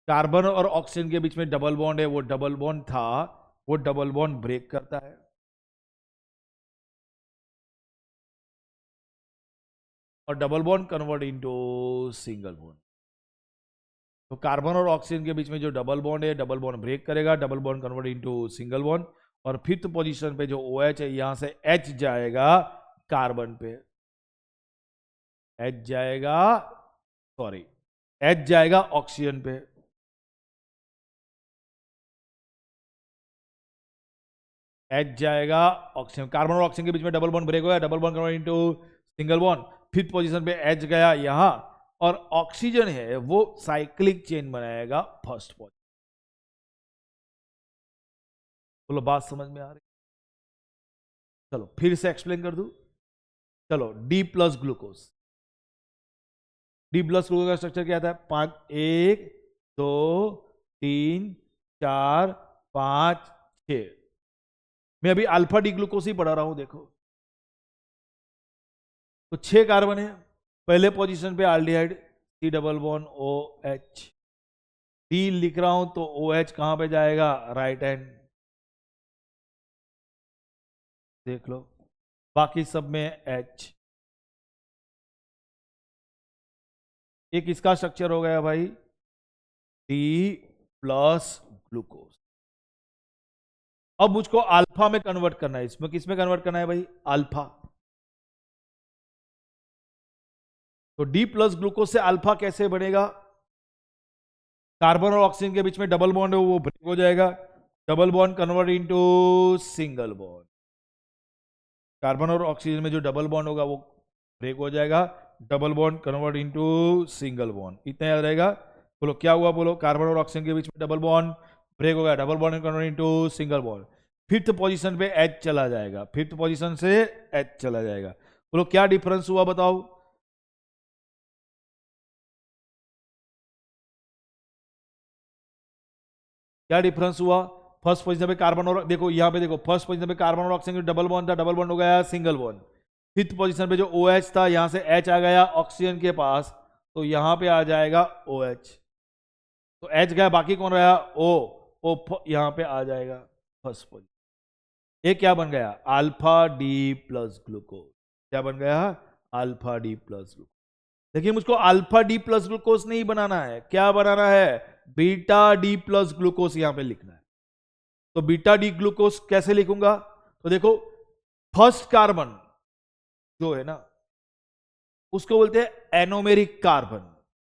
कार्बन और ऑक्सीजन के बीच में डबल बॉन्ड है, वो डबल बॉन्ड था, वो डबल बॉन्ड ब्रेक करता है। और double bond convert into single bond. तो कार्बन और ऑक्सीजन के बीच में जो डबल बॉन्ड है, डबल बॉन्ड ब्रेक करेगा, double bond convert into single bond. और फिफ्थ पोजीशन पे जो OH है यहां से H जाएगा कार्बन पे, H जाएगा, सॉरी, H जाएगा ऑक्सीजन पे, H जाएगा ऑक्सीजन। कार्बन और ऑक्सीजन के बीच में डबल बॉन्ड ब्रेक हो गया, double bond convert into single bond. Fifth position पे H गया यहां, और ऑक्सीजन है वो साइक्लिक चेन बनाएगा फर्स्ट पोजीशन। बोलो बात समझ में आ रही? चलो फिर से एक्सप्लेन कर दूं। चलो D plus glucose, D plus glucose का स्ट्रक्चर क्या था, 5 1 2 3 4 5 6। मैं अभी अल्फा डी ग्लूकोज ही पढ़ा रहा हूं, देखो तो 6 कार्बन है। पहले पोजीशन पे aldehyde C double bond OH। D लिख रहा हूं तो OH कहां पे जाएगा, राइट हैंड, देख लो। बाकी सब में H। एक इसका स्ट्रक्चर हो गया भाई, D प्लस ग्लूकोज। अब मुझको अल्फा में कन्वर्ट करना है। इसमें किस में कन्वर्ट करना है भाई, अल्फा। तो D प्लस ग्लूकोज से अल्फा कैसे बनेगा, कार्बन और ऑक्सीजन के बीच में डबल बॉन्ड है वो ब्रेक हो जाएगा, double bond convert into single bond. Carbon और ऑक्सीजन में जो डबल बॉन्ड होगा वो ब्रेक हो जाएगा, double bond convert into single bond. इतना याद रहेगा। बोलो क्या हुआ, बोलो कार्बन और ऑक्सीजन के बीच में डबल बॉन्ड ब्रेक हो गया, double bond convert into single bond. Fifth position पे H चला जाएगा, फिफ्थ पोजीशन से H चला जाएगा। बोलो क्या डिफरेंस हुआ बताओ, क्या डिफरेंस हुआ। फर्स्ट पोजीशन पे कार्बन और, देखो यहां पे देखो, फर्स्ट पोजीशन पे कार्बन और ऑक्सीजन डबल बॉन्ड था, डबल बॉन्ड हो गया सिंगल बॉन्ड। फिफ्थ पोजीशन पे जो OH था यहां से H आ गया ऑक्सीजन के पास, तो यहां पे आ जाएगा OH। तो H गया, बाकी कौन रहा, O यहां पे आ जाएगा फर्स्ट पोजीशन। ये क्या बन गया, अल्फा डी प्लस ग्लूकोज। क्या बन गया, अल्फा डी प्लस ग्लूकोज। देखिए मुझको अल्फा डी प्लस ग्लूकोज नहीं बनाना है, क्या बनाना है, बीटा डी प्लस ग्लूकोज यहां पे लिखना है। तो बीटा डी ग्लूकोज कैसे लिखूंगा, तो देखो फर्स्ट कार्बन जो है ना उसको बोलते हैं एनोमेरिक कार्बन।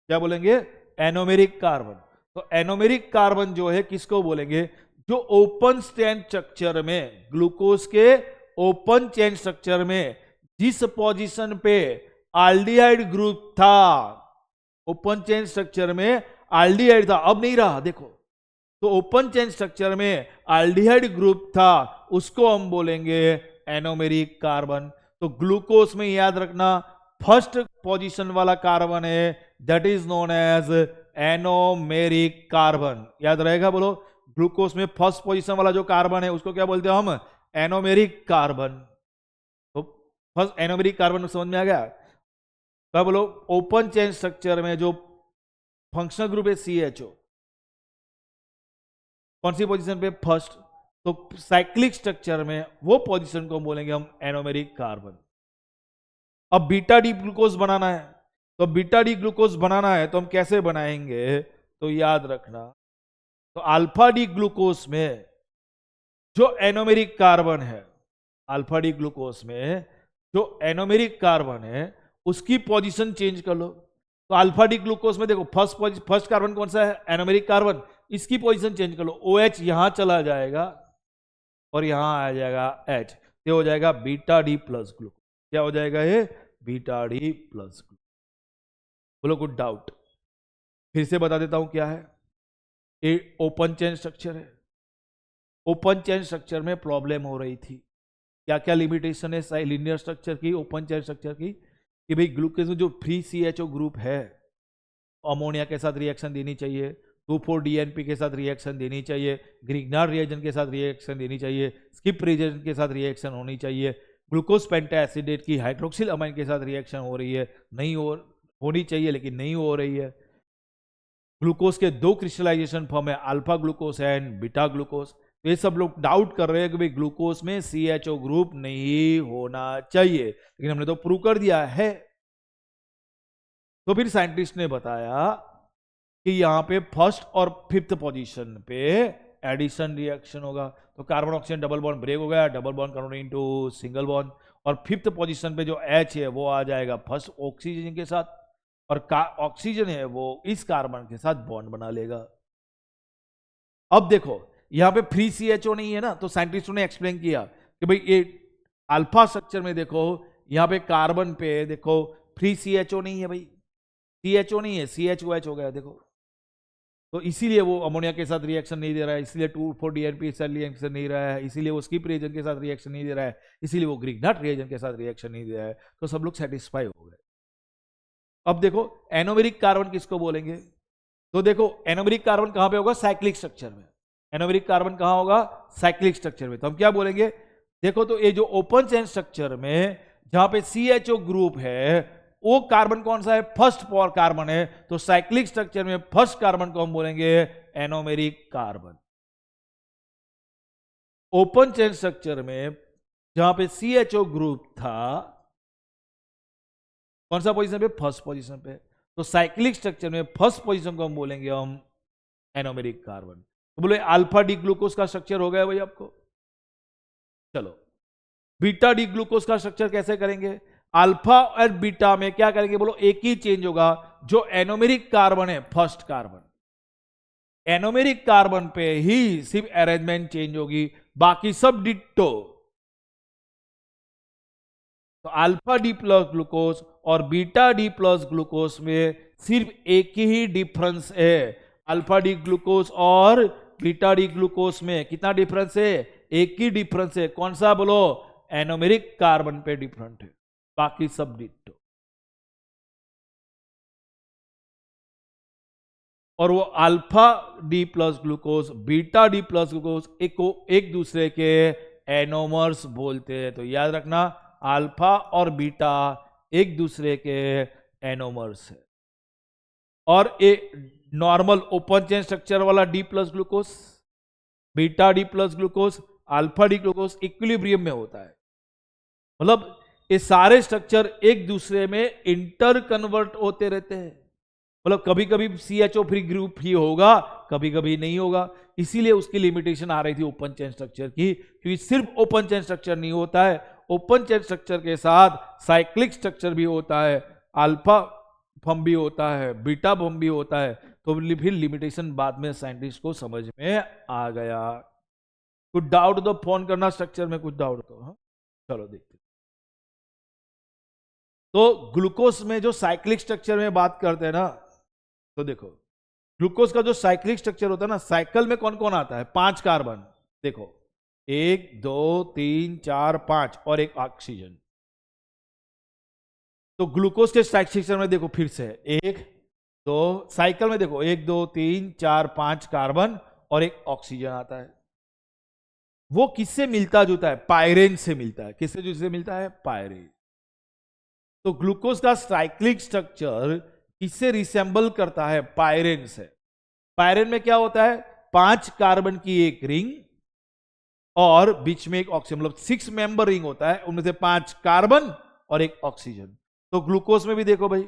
क्या बोलेंगे, एनोमेरिक कार्बन। तो एनोमेरिक कार्बन जो है किसको बोलेंगे, जो ओपन चेन स्ट्रक्चर में, ग्लूकोज के ओपन चेन स्ट्रक्चर में जिस पोजीशन पे एल्डिहाइड ग्रुप था, ओपन चेन स्ट्रक्चर में एल्डिहाइड था, अब नहीं रहा देखो, तो ओपन चेन स्ट्रक्चर में एल्डिहाइड ग्रुप था, उसको हम बोलेंगे एनोमेरिक कार्बन। तो ग्लूकोज में याद रखना फर्स्ट पोजीशन वाला कार्बन है, that is known as anomeric carbon. याद रहेगा, बोलो, ग्लूकोज में फर्स्ट पोजीशन वाला जो कार्बन है उसको क्या बोलते हैं हम? Anomeric carbon. तो फर्स्ट एनोमेरिक कार्बन समझ में आ गया? क्या बोलो? ओपन चेन स्ट्रक्चर में जो फंक्शनल ग्रुप है CHO, कौन सी पोजीशन पे? फर्स्ट। तो साइक्लिक स्ट्रक्चर में वो पोजीशन को बोलेंगे हम एनोमेरिक कार्बन। अब बीटा डी ग्लूकोज बनाना है, तो बीटा डी ग्लूकोज बनाना है तो हम कैसे बनाएंगे? तो याद रखना, तो अल्फा डी ग्लूकोज में जो एनोमेरिक कार्बन है, अल्फा डी ग्लूकोज में जो एनोमेरिक कार्बन है उसकी पोजीशन चेंज कर लो। तो अल्फा डी ग्लूकोज में देखो फर्स्ट कार्बन कौन सा है? Anomeric carbon. इसकी पोजीशन चेंज कर लो, OH यहां चला जाएगा और यहां आ जाएगा H, ये हो जाएगा बीटा डी प्लस ग्लूकोज। क्या हो जाएगा ये? Beta D plus glucose. बोलो कुछ डाउट? फिर से बता देता हूं क्या है। ये ओपन चेन स्ट्रक्चर है, ओपन चेन स्ट्रक्चर में प्रॉब्लम हो रही थी। क्या क्या लिमिटेशन है लीनियर स्ट्रक्चर की, ओपन चेन स्ट्रक्चर की? कि भाई ग्लूकोज में जो फ्री CHO ग्रुप है, अमोनिया के साथ रिएक्शन देनी चाहिए, 2,4-DNP के साथ रिएक्शन देनी चाहिए, ग्रिग्नार्ड रिएजेंट के साथ रिएक्शन देनी चाहिए, स्किप रिएजेंट के साथ रिएक्शन होनी चाहिए, ग्लूकोज पेंटाएसिडेट की हाइड्रोक्सिल अमाइन के साथ रिएक्शन हो रही है, नहीं होनी चाहिए लेकिन नहीं हो रही है। ग्लूकोज के 2 क्रिस्टलाइजेशन फॉर्म है, alpha glucose and beta glucose. तो ये सब लोग डाउट कर रहे हैं कि भाई ग्लूकोज में CHO ग्रुप नहीं होना चाहिए, लेकिन हमने तो प्रूव कर दिया है। तो फिर साइंटिस्ट ने बताया कि यहां पे फर्स्ट और फिफ्थ पोजीशन पे एडिशन रिएक्शन होगा, तो carbon oxygen double bond break हो गया, double bond convert into single bond, और फिफ्थ पोजीशन पे जो H है वो आ जाएगा फर्स्ट ऑक्सीजन के साथ, और ऑक्सीजन है वो इस कार्बन के साथ बॉन्ड बना लेगा। अब देखो यहां पे फ्री CHO नहीं है ना, तो साइंटिस्टों ने एक्सप्लेन किया कि भाई ये अल्फा स्ट्रक्चर में देखो, यहां पे कार्बन पे देखो फ्री CHO नहीं है भाई, CHO नहीं है, CHOH हो गया देखो। तो इसीलिए वो अमोनिया के साथ रिएक्शन नहीं दे रहा है, इसीलिए 2,4-DNP रिएक्शन नहीं रहा है, इसीलिए वो स्किप रिएजेंट के साथ रिएक्शन नहीं दे रहा है, इसीलिए वो ग्रिग्नार्ड रिएजेंट के साथ रिएक्शन नहीं दे रहा है। तो सब लोग सेटिस्फाई हो गए। अब देखो एनोमेरिक कार्बन किसको बोलेंगे? तो देखो एनोमेरिक कार्बन कहां पे होगा? साइक्लिक स्ट्रक्चर में। एनोमेरिक कार्बन कहां होगा? साइक्लिक स्ट्रक्चर में। तो हम क्या बोलेंगे? देखो तो ये जो ओपन चेन स्ट्रक्चर में जहां पे CHO ग्रुप है, वो कार्बन कौन सा है? फर्स्ट पॉर कार्बन है। तो साइक्लिक स्ट्रक्चर में फर्स्ट कार्बन को हम बोलेंगे anomeric carbon. Open chain structure में जहां पे CHO ग्रुप था, कौन सा पोजीशन पे? फर्स्ट पोजीशन पे। तो साइक्लिक स्ट्रक्चर में फर्स्ट पोजीशन को हम बोलेंगे हम एनोमेरिक कार्बन। तो बोले अल्फा डी ग्लूकोज का स्ट्रक्चर हो गया भाई आपको। चलो बीटा डी ग्लूकोज का स्ट्रक्चर कैसे करेंगे? अल्फा और बीटा में क्या करेंगे? बोलो एक ही चेंज होगा, जो एनोमेरिक कार्बन है फर्स्ट कार्बन, एनोमेरिक कार्बन पे ही सिर्फ अरेंजमेंट चेंज होगी, बाकी सब डिट्टो। तो अल्फा डी प्लस ग्लूकोज और बीटा डी प्लस ग्लूकोज में सिर्फ एक ही डिफरेंस है। अल्फा डी ग्लूकोज और बीटा डी ग्लूकोज में कितना डिफरेंस है? एक ही डिफरेंस है। कौन सा? बोलो एनोमेरिक कार्बन पे डिफरेंट है, बाकी सब डिट्टो। और वो alpha D plus glucose, beta D plus glucose एक दूसरे के एनोमर्स बोलते हैं। तो याद रखना अल्फा और बीटा एक दूसरे के एनोमर्स है। और a normal open chain structure वाला D plus glucose, beta D plus glucose, alpha D glucose equilibrium में होता है। मतलब ये सारे स्ट्रक्चर एक दूसरे में इंटर कन्वर्ट होते रहते हैं। मतलब कभी कभी CHO फ्री ग्रुप ही होगा, कभी कभी नहीं होगा। इसीलिए उसकी लिमिटेशन आ रही थी ओपन चेन स्ट्रक्चर की, क्योंकि सिर्फ ओपन चेन स्ट्रक्चर नहीं होता है, ओपन चेन स्ट्रक्चर के साथ साइक्लिक स्ट्रक्चर भी होता है, अल्फा फॉर्म भी होता है, बीटा फॉर्म भी होता है। तो फिर लिमिटेशन बाद में साइंटिस्ट को समझ में आ गया। कुछ डाउट तो फोन करना, स्ट्रक्चर में कुछ डाउट तो। हाँ चलो देखते। तो ग्लूकोज में जो साइक्लिक स्ट्रक्चर में बात करते हैं ना, तो देखो ग्लूकोज का जो साइक्लिक स्ट्रक्चर होता है ना, साइकिल में कौन कौन आता है? 5 कार्बन, देखो 1 2 3 4 5 और एक ऑक्सीजन। तो ग्लूकोज के साइक्लिक स्ट्रक्चर में देखो फिर से 1 2, साइकिल में देखो 1 2 3 4 5 कार्बन और एक ऑक्सीजन आता है। वो किससे मिलता जुलता है? पायरेन से मिलता है। किससे जिससे मिलता है? पायरेन। तो ग्लूकोज का साइक्लिक स्ट्रक्चर किससे रिसेंबल करता है? पायरेन से। पायरेन में क्या होता है? 5 कार्बन की एक रिंग और बीच में एक ऑक्सीजन, मतलब 6 मेंबर रिंग होता है, उनमें से 5 कार्बन और एक ऑक्सीजन। तो ग्लूकोज में भी देखो भाई,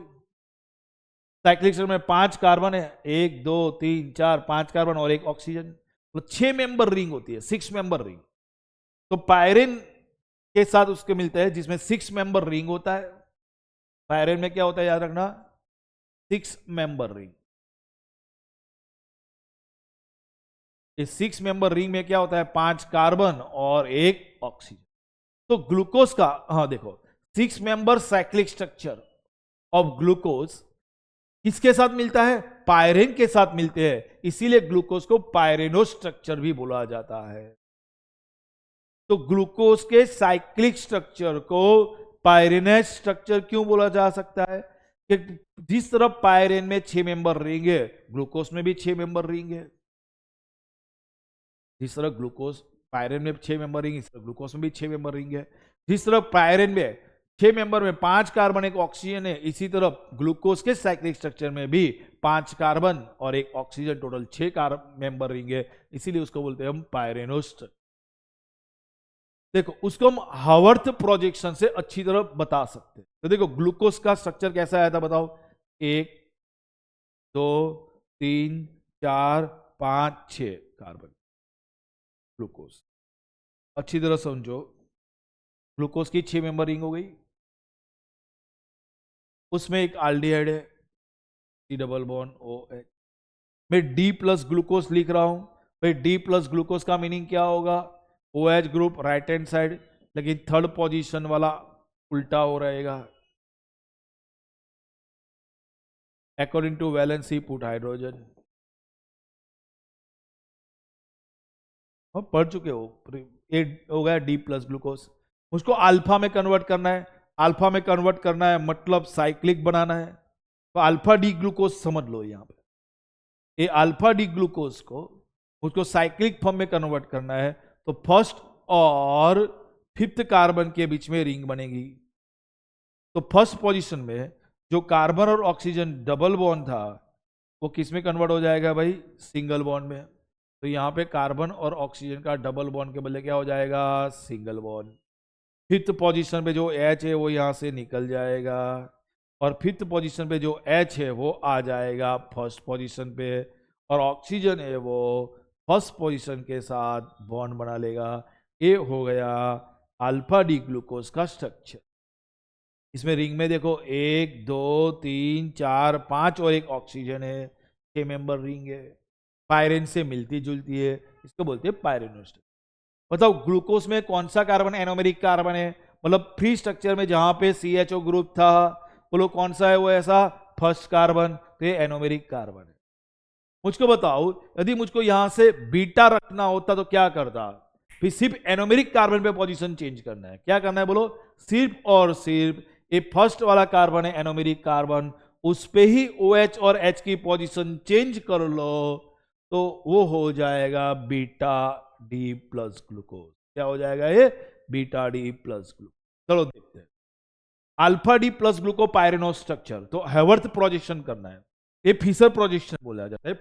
साइक्लिक स्ट्रक्चर में 5 कार्बन है, 1 2 3 4 5 कार्बन और एक ऑक्सीजन, तो 6 मेंबर रिंग होती है, 6 मेंबर रिंग। तो पायरेन के साथ उसके मिलते हैं जिसमें 6 मेंबर रिंग होता है। पायरेन में क्या होता है याद रखना? 6 मेंबर रिंग। इस 6 मेंबर रिंग में क्या होता है? 5 कार्बन और एक ऑक्सीजन। तो ग्लूकोज का, हाँ देखो 6 member cyclic structure of glucose किसके साथ मिलता है? पायरेन के साथ मिलते हैं, इसीलिए ग्लूकोज को पायरेनो स्ट्रक्चर भी बोला जाता है। तो ग्लूकोज के साइक्लिक स्ट्रक्चर को पायरेनेस स्ट्रक्चर क्यों बोला जा सकता है? कि जिस तरह पायरेन में 6 मेंबर रिंग है, ग्लूकोज में भी 6 मेंबर रिंग है। जिस तरह ग्लूकोज पायरेन में 6 मेंबर रिंग, इस तरह ग्लूकोज में भी 6 मेंबर रिंग है। जिस तरह पायरेन में 6 मेंबर में 5 कार्बन एक ऑक्सीजन है, इसी तरह ग्लूकोज के साइक्लिक स्ट्रक्चर में भी 5 कार्बन और एक ऑक्सीजन, टोटल 6 मेंबर रिंग है, इसीलिए उसको बोलते हैं हम पायरेनोस्ट। देखो उसको हम हावर्थ प्रोजेक्शन से अच्छी तरह बता सकते हैं। तो देखो ग्लूकोज का स्ट्रक्चर कैसा आया था बताओ? 1 2 3 4 5 6 कार्बन ग्लूकोज। अच्छी तरह समझो, ग्लूकोज की 6 मेंबर रिंग हो गई, उसमें एक आल्डिहाइड है, C double bond O H. मैं डी प्लस ग्लूकोज लिख रहा हूं भाई। डी प्लस ग्लूकोज का मीनिंग क्या होगा? O H group right hand side, लेकिन थर्ड पोजीशन वाला उल्टा हो रहेगा। According to valency put hydrogen. हम पढ़ चुके हो, ये हो गया डी प्लस ग्लूकोज। उसको अल्फा में कन्वर्ट करना है, अल्फा में कन्वर्ट करना है मतलब साइक्लिक बनाना है, तो अल्फा डी ग्लूकोज समझ लो। यहां पे ये अल्फा डी ग्लूकोज को उसको साइक्लिक फॉर्म में कन्वर्ट करना है, तो फर्स्ट और फिफ्थ कार्बन के बीच में रिंग बनेगी। तो फर्स्ट पोजीशन में जो कार्बन और ऑक्सीजन डबल बॉन्ड था, वो किस में कन्वर्ट हो जाएगा भाई? सिंगल बॉन्ड में। तो यहाँ पे कार्बन और ऑक्सीजन का डबल बॉन्ड के बदले क्या हो जाएगा? Single bond. फिफ्थ पोजीशन पे जो H है वो यहाँ से निकल जाएगा, और फिफ्थ पोजीशन पे जो H है वो आ जाएगा फर्स्ट पोजीशन पे, और ऑक्सीजन है वो फर्स्ट पोजीशन के साथ बॉन्ड बना लेगा। ये हो गया अल्फा डी ग्लूकोज का स्ट्रक्चर। इसमें रिंग में देखो 1 2 3 4 5 और एक ऑक्सीजन है, 6 मेंबर रिंग है, पायरेन से मिलती जुलती है, इसको बोलते हैं पायरेनोस्टर। बताओ ग्लूकोज में कौन सा कार्बन एनोमेरिक कार्बन है? मतलब फ्री स्ट्रक्चर में जहां पे CHO ग्रुप था, बोलो कौन सा है वो? ऐसा फर्स्ट कार्बन, तो ये एनोमेरिक कार्बन है। मुझको बताओ यदि मुझको यहां से बीटा रखना होता तो क्या करता? फिर सिर्फ एनोमेरिक कार्बन पे पोजीशन चेंज करना है। क्या करना है बोलो? सिर्फ और सिर्फ ये फर्स्ट वाला कार्बन है एनोमेरिक कार्बन, उस पे ही OH और H की पोजीशन चेंज कर लो, तो वो हो जाएगा बीटा डी प्लस ग्लूकोज। क्या हो जाएगा ये? Beta D plus glucose. चलो देखते हैं अल्फा डी प्लस ग्लूको पायरेनो स्ट्रक्चर। तो हावर्थ प्रोजेक्शन करना है, ये फीसर प्रोजेक्शन बोला जाता है।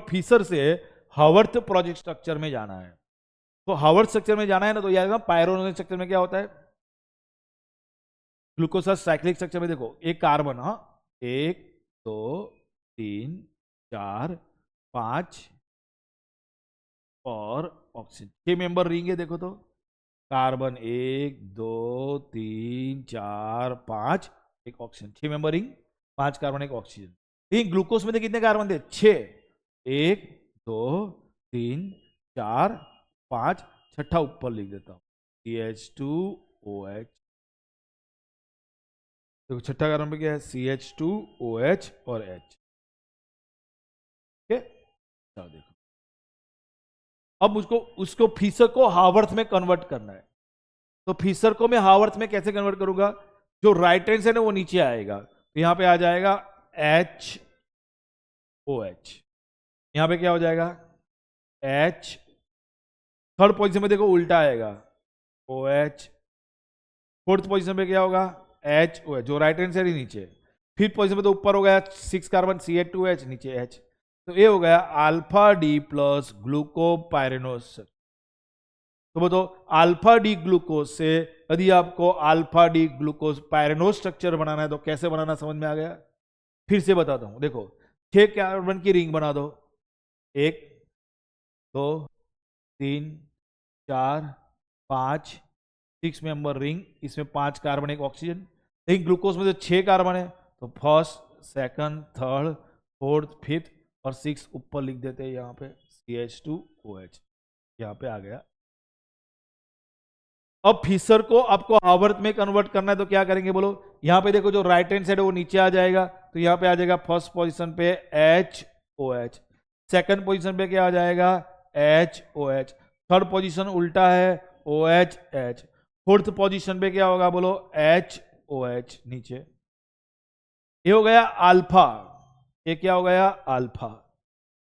फीसर से हावर्थ प्रोजेक्ट स्ट्रक्चर में जाना है। तो हावर्थ स्ट्रक्चर में जाना है ना, तो याद रखना पायरेनो स्ट्रक्चर में क्या होता है? ग्लूकोज साइक्लिक स्ट्रक्चर में देखो एक कार्बन, हाँ 1 2 3 4 5 और ऑक्सीजन, 6 मेंबर रिंग है। देखो तो कार्बन 1 2 3 4 5 एक ऑक्सीजन, 6 मेंबर रिंग, 5 कार्बन एक ऑक्सीजन। लेकिन ग्लूकोज में कितने कार्बन थे? 6। 1 2 3 4 5 छठा ऊपर लिख देता हूं CH2OH। देखो छठा कार्बन पे क्या है CH2OH और H। ठीक है, देखो अब मुझको उसको फीसर को हावर्थ में कन्वर्ट करना है। तो फीसर को मैं हावर्थ में कैसे कन्वर्ट करूंगा, जो राइट हैंड साइड है वो नीचे आएगा, तो यहां पे आ जाएगा HOH। यहां पे क्या हो जाएगा H। थर्ड पोजीशन में देखो उल्टा आएगा OH। फोर्थ पोजीशन पे क्या होगा HOH, जो राइट हैंड साइड ही नीचे। फिफ्थ पोजीशन में तो ऊपर हो गया 6 कार्बन CH2H, नीचे H। तो ये हो गया अल्फा डी प्लस ग्लूकोपाइरेनोस। तो बताओ अल्फा डी ग्लूकोज से यदि आपको alpha D glucose pyranose structure बनाना है तो कैसे बनाना समझ में आ गया। फिर से बताता हूं, देखो 6 कार्बन की रिंग बना दो, 1 2 3 4 5 6 मेंबर रिंग, इसमें 5 कार्बन 1 ऑक्सीजन। लेकिन ग्लूकोज में तो 6 कार्बन है, तो first second third fourth fifth और 6 ऊपर लिख देते हैं यहाँ पे CH2OH। यहाँ पे आ गया। अब फीसर को आपको हावर्थ में कन्वर्ट करना है तो क्या करेंगे बोलो। यहां पे देखो जो राइट हैंड साइड है वो नीचे आ जाएगा, तो यहां पे आ जाएगा फर्स्ट पोजीशन पे HOH। सेकंड पोजीशन पे क्या आ जाएगा HOH। थर्ड पोजीशन उल्टा है OHH। फोर्थ पोजीशन पे क्या होगा बोलो HOH नीचे। ये हो गया अल्फा, ये क्या हो गया अल्फा।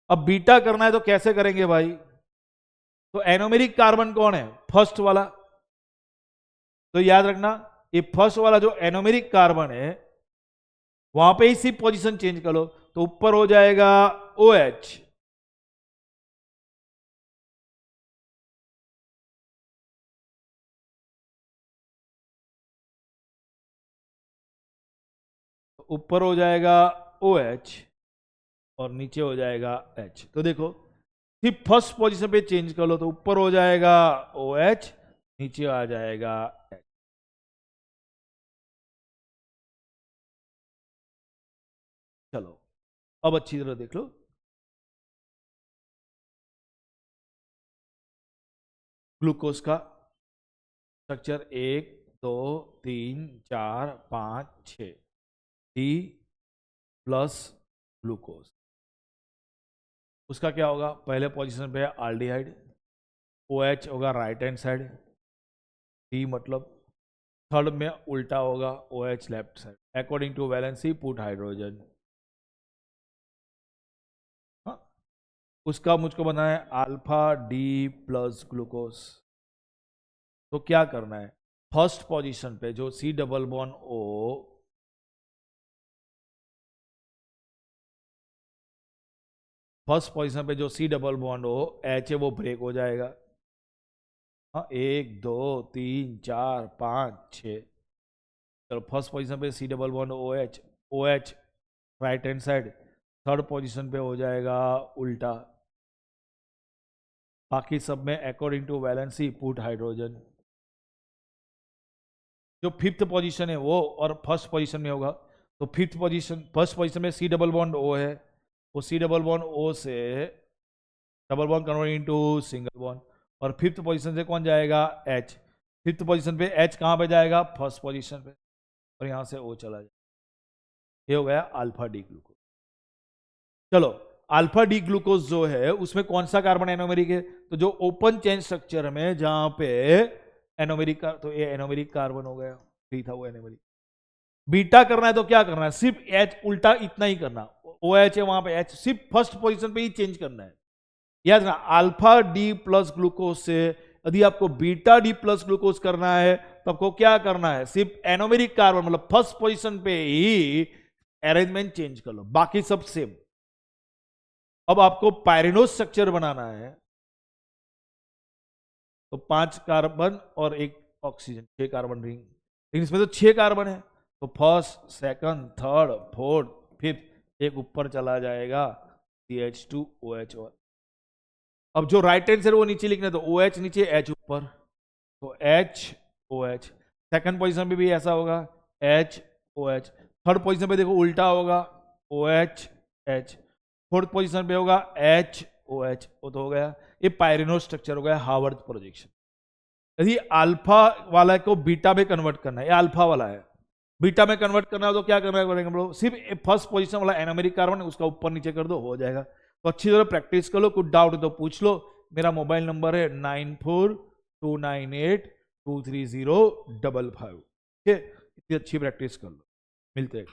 अब बीटा करना है तो कैसे करेंगे भाई, तो एनोमेरिक कार्बन कौन है फर्स्ट वाला, तो याद रखना ये फर्स्ट वाला जो एनोमेरिक कार्बन है वहां पे ही सिर्फ पोजीशन चेंज कर लो, तो ऊपर हो जाएगा OH। तो ऊपर हो जाएगा OH और नीचे हो जाएगा H। तो देखो सिर्फ फर्स्ट पोजीशन पे चेंज कर लो, तो ऊपर हो जाएगा OH, नीचे आ जाएगा H। चलो अब अच्छी तरह देख लो, ग्लूकोज का स्ट्रक्चर 1 2 3 4 5 6 डी प्लस ग्लूकोज। उसका क्या होगा, पहले पोजीशन पे आल्डिहाइड, OH होगा राइट हैंड साइड, डी मतलब थर्ड में उल्टा होगा OH left side. According to valency put hydrogen. हाँ, उसका मुझको बनाना है अल्फा डी प्लस ग्लूकोज। तो क्या करना है, फर्स्ट पोजीशन पे जो C double bond O, first position पे जो C double bond O H है वो ब्रेक हो जाएगा। हाँ 1 2 3 4 5 6। चलो फर्स्ट पोजीशन पे C double bond OH right hand side, third position पे हो जाएगा उल्टा। बाकी सब में according to valency put hydrogen. जो फिफ्थ पोजीशन है वो और फर्स्ट पोजीशन में होगा, तो फिफ्थ पोजीशन फर्स्ट पोजीशन में C डबल बॉन्ड O है, वो C डबल बॉन्ड O से double bond convert into single bond, और फिफ्थ पोजीशन से कौन जाएगा H। फिफ्थ पोजीशन पे H कहाँ पे जाएगा फर्स्ट पोजीशन पे, और यहाँ से O चला जाएगा। ये हो गया अल्फा डी ग्लूकोज। चलो अल्फा डी ग्लूकोज जो है उसमें कौन सा कार्बन एनोमेरिक है, तो जो ओपन चेन स्ट्रक्चर में जहां पे एनोमेरिक का, तो ये एनोमेरिक कार्बन हो गया, थ्री था वो एनोमेरिक। बीटा करना है तो क्या करना है, सिर्फ H उल्टा इतना ही करना, OH है वहां पे H सिर्फ फर्स्ट पोजीशन पे ही चेंज करना है। याद रखना अल्फा डी प्लस ग्लूकोज से यदि आपको बीटा डी प्लस ग्लूकोज करना है तो आपको क्या करना है, सिर्फ एनोमेरिक कार्बन मतलब फर्स्ट पोजीशन पे ही अरेंजमेंट चेंज कर लो, बाकी सब सेम। अब आपको पायरेनोस स्ट्रक्चर बनाना है, तो 5 कार्बन और 1 ऑक्सीजन, 6 कार्बन रिंग, लेकिन इसमें तो 6 कार्बन है, तो first second third fourth fifth एक ऊपर चला जाएगा CH2OH। और अब जो राइट हैंड से वो नीचे लिखना है, तो OH नीचे H ऊपर, तो HOH। सेकंड पोजीशन पे भी ऐसा होगा HOH। थर्ड पोजीशन पे देखो उल्टा होगा OHH। फोर्थ पोजीशन पे होगा HOH, वो तो हो गया। ये पायरिनो स्ट्रक्चर हो गया, हार्वर्ड प्रोजेक्शन। यदि अल्फा वाला को बीटा में कन्वर्ट करना है, ये अल्फा वाला है, बीटा में कन्वर्ट करना है तो क्या करना है हम लोग, सिर्फ फर्स्ट पोजीशन वाला एनोमेरिक कार्बन उसका ऊपर नीचे कर दो, हो जाएगा। तो अच्छी तरह प्रैक्टिस कर लो, कुछ डाउट है तो पूछ लो। मेरा मोबाइल नंबर है 9429823055। ठीक है, इतनी अच्छी प्रैक्टिस कर लो, मिलते हैं।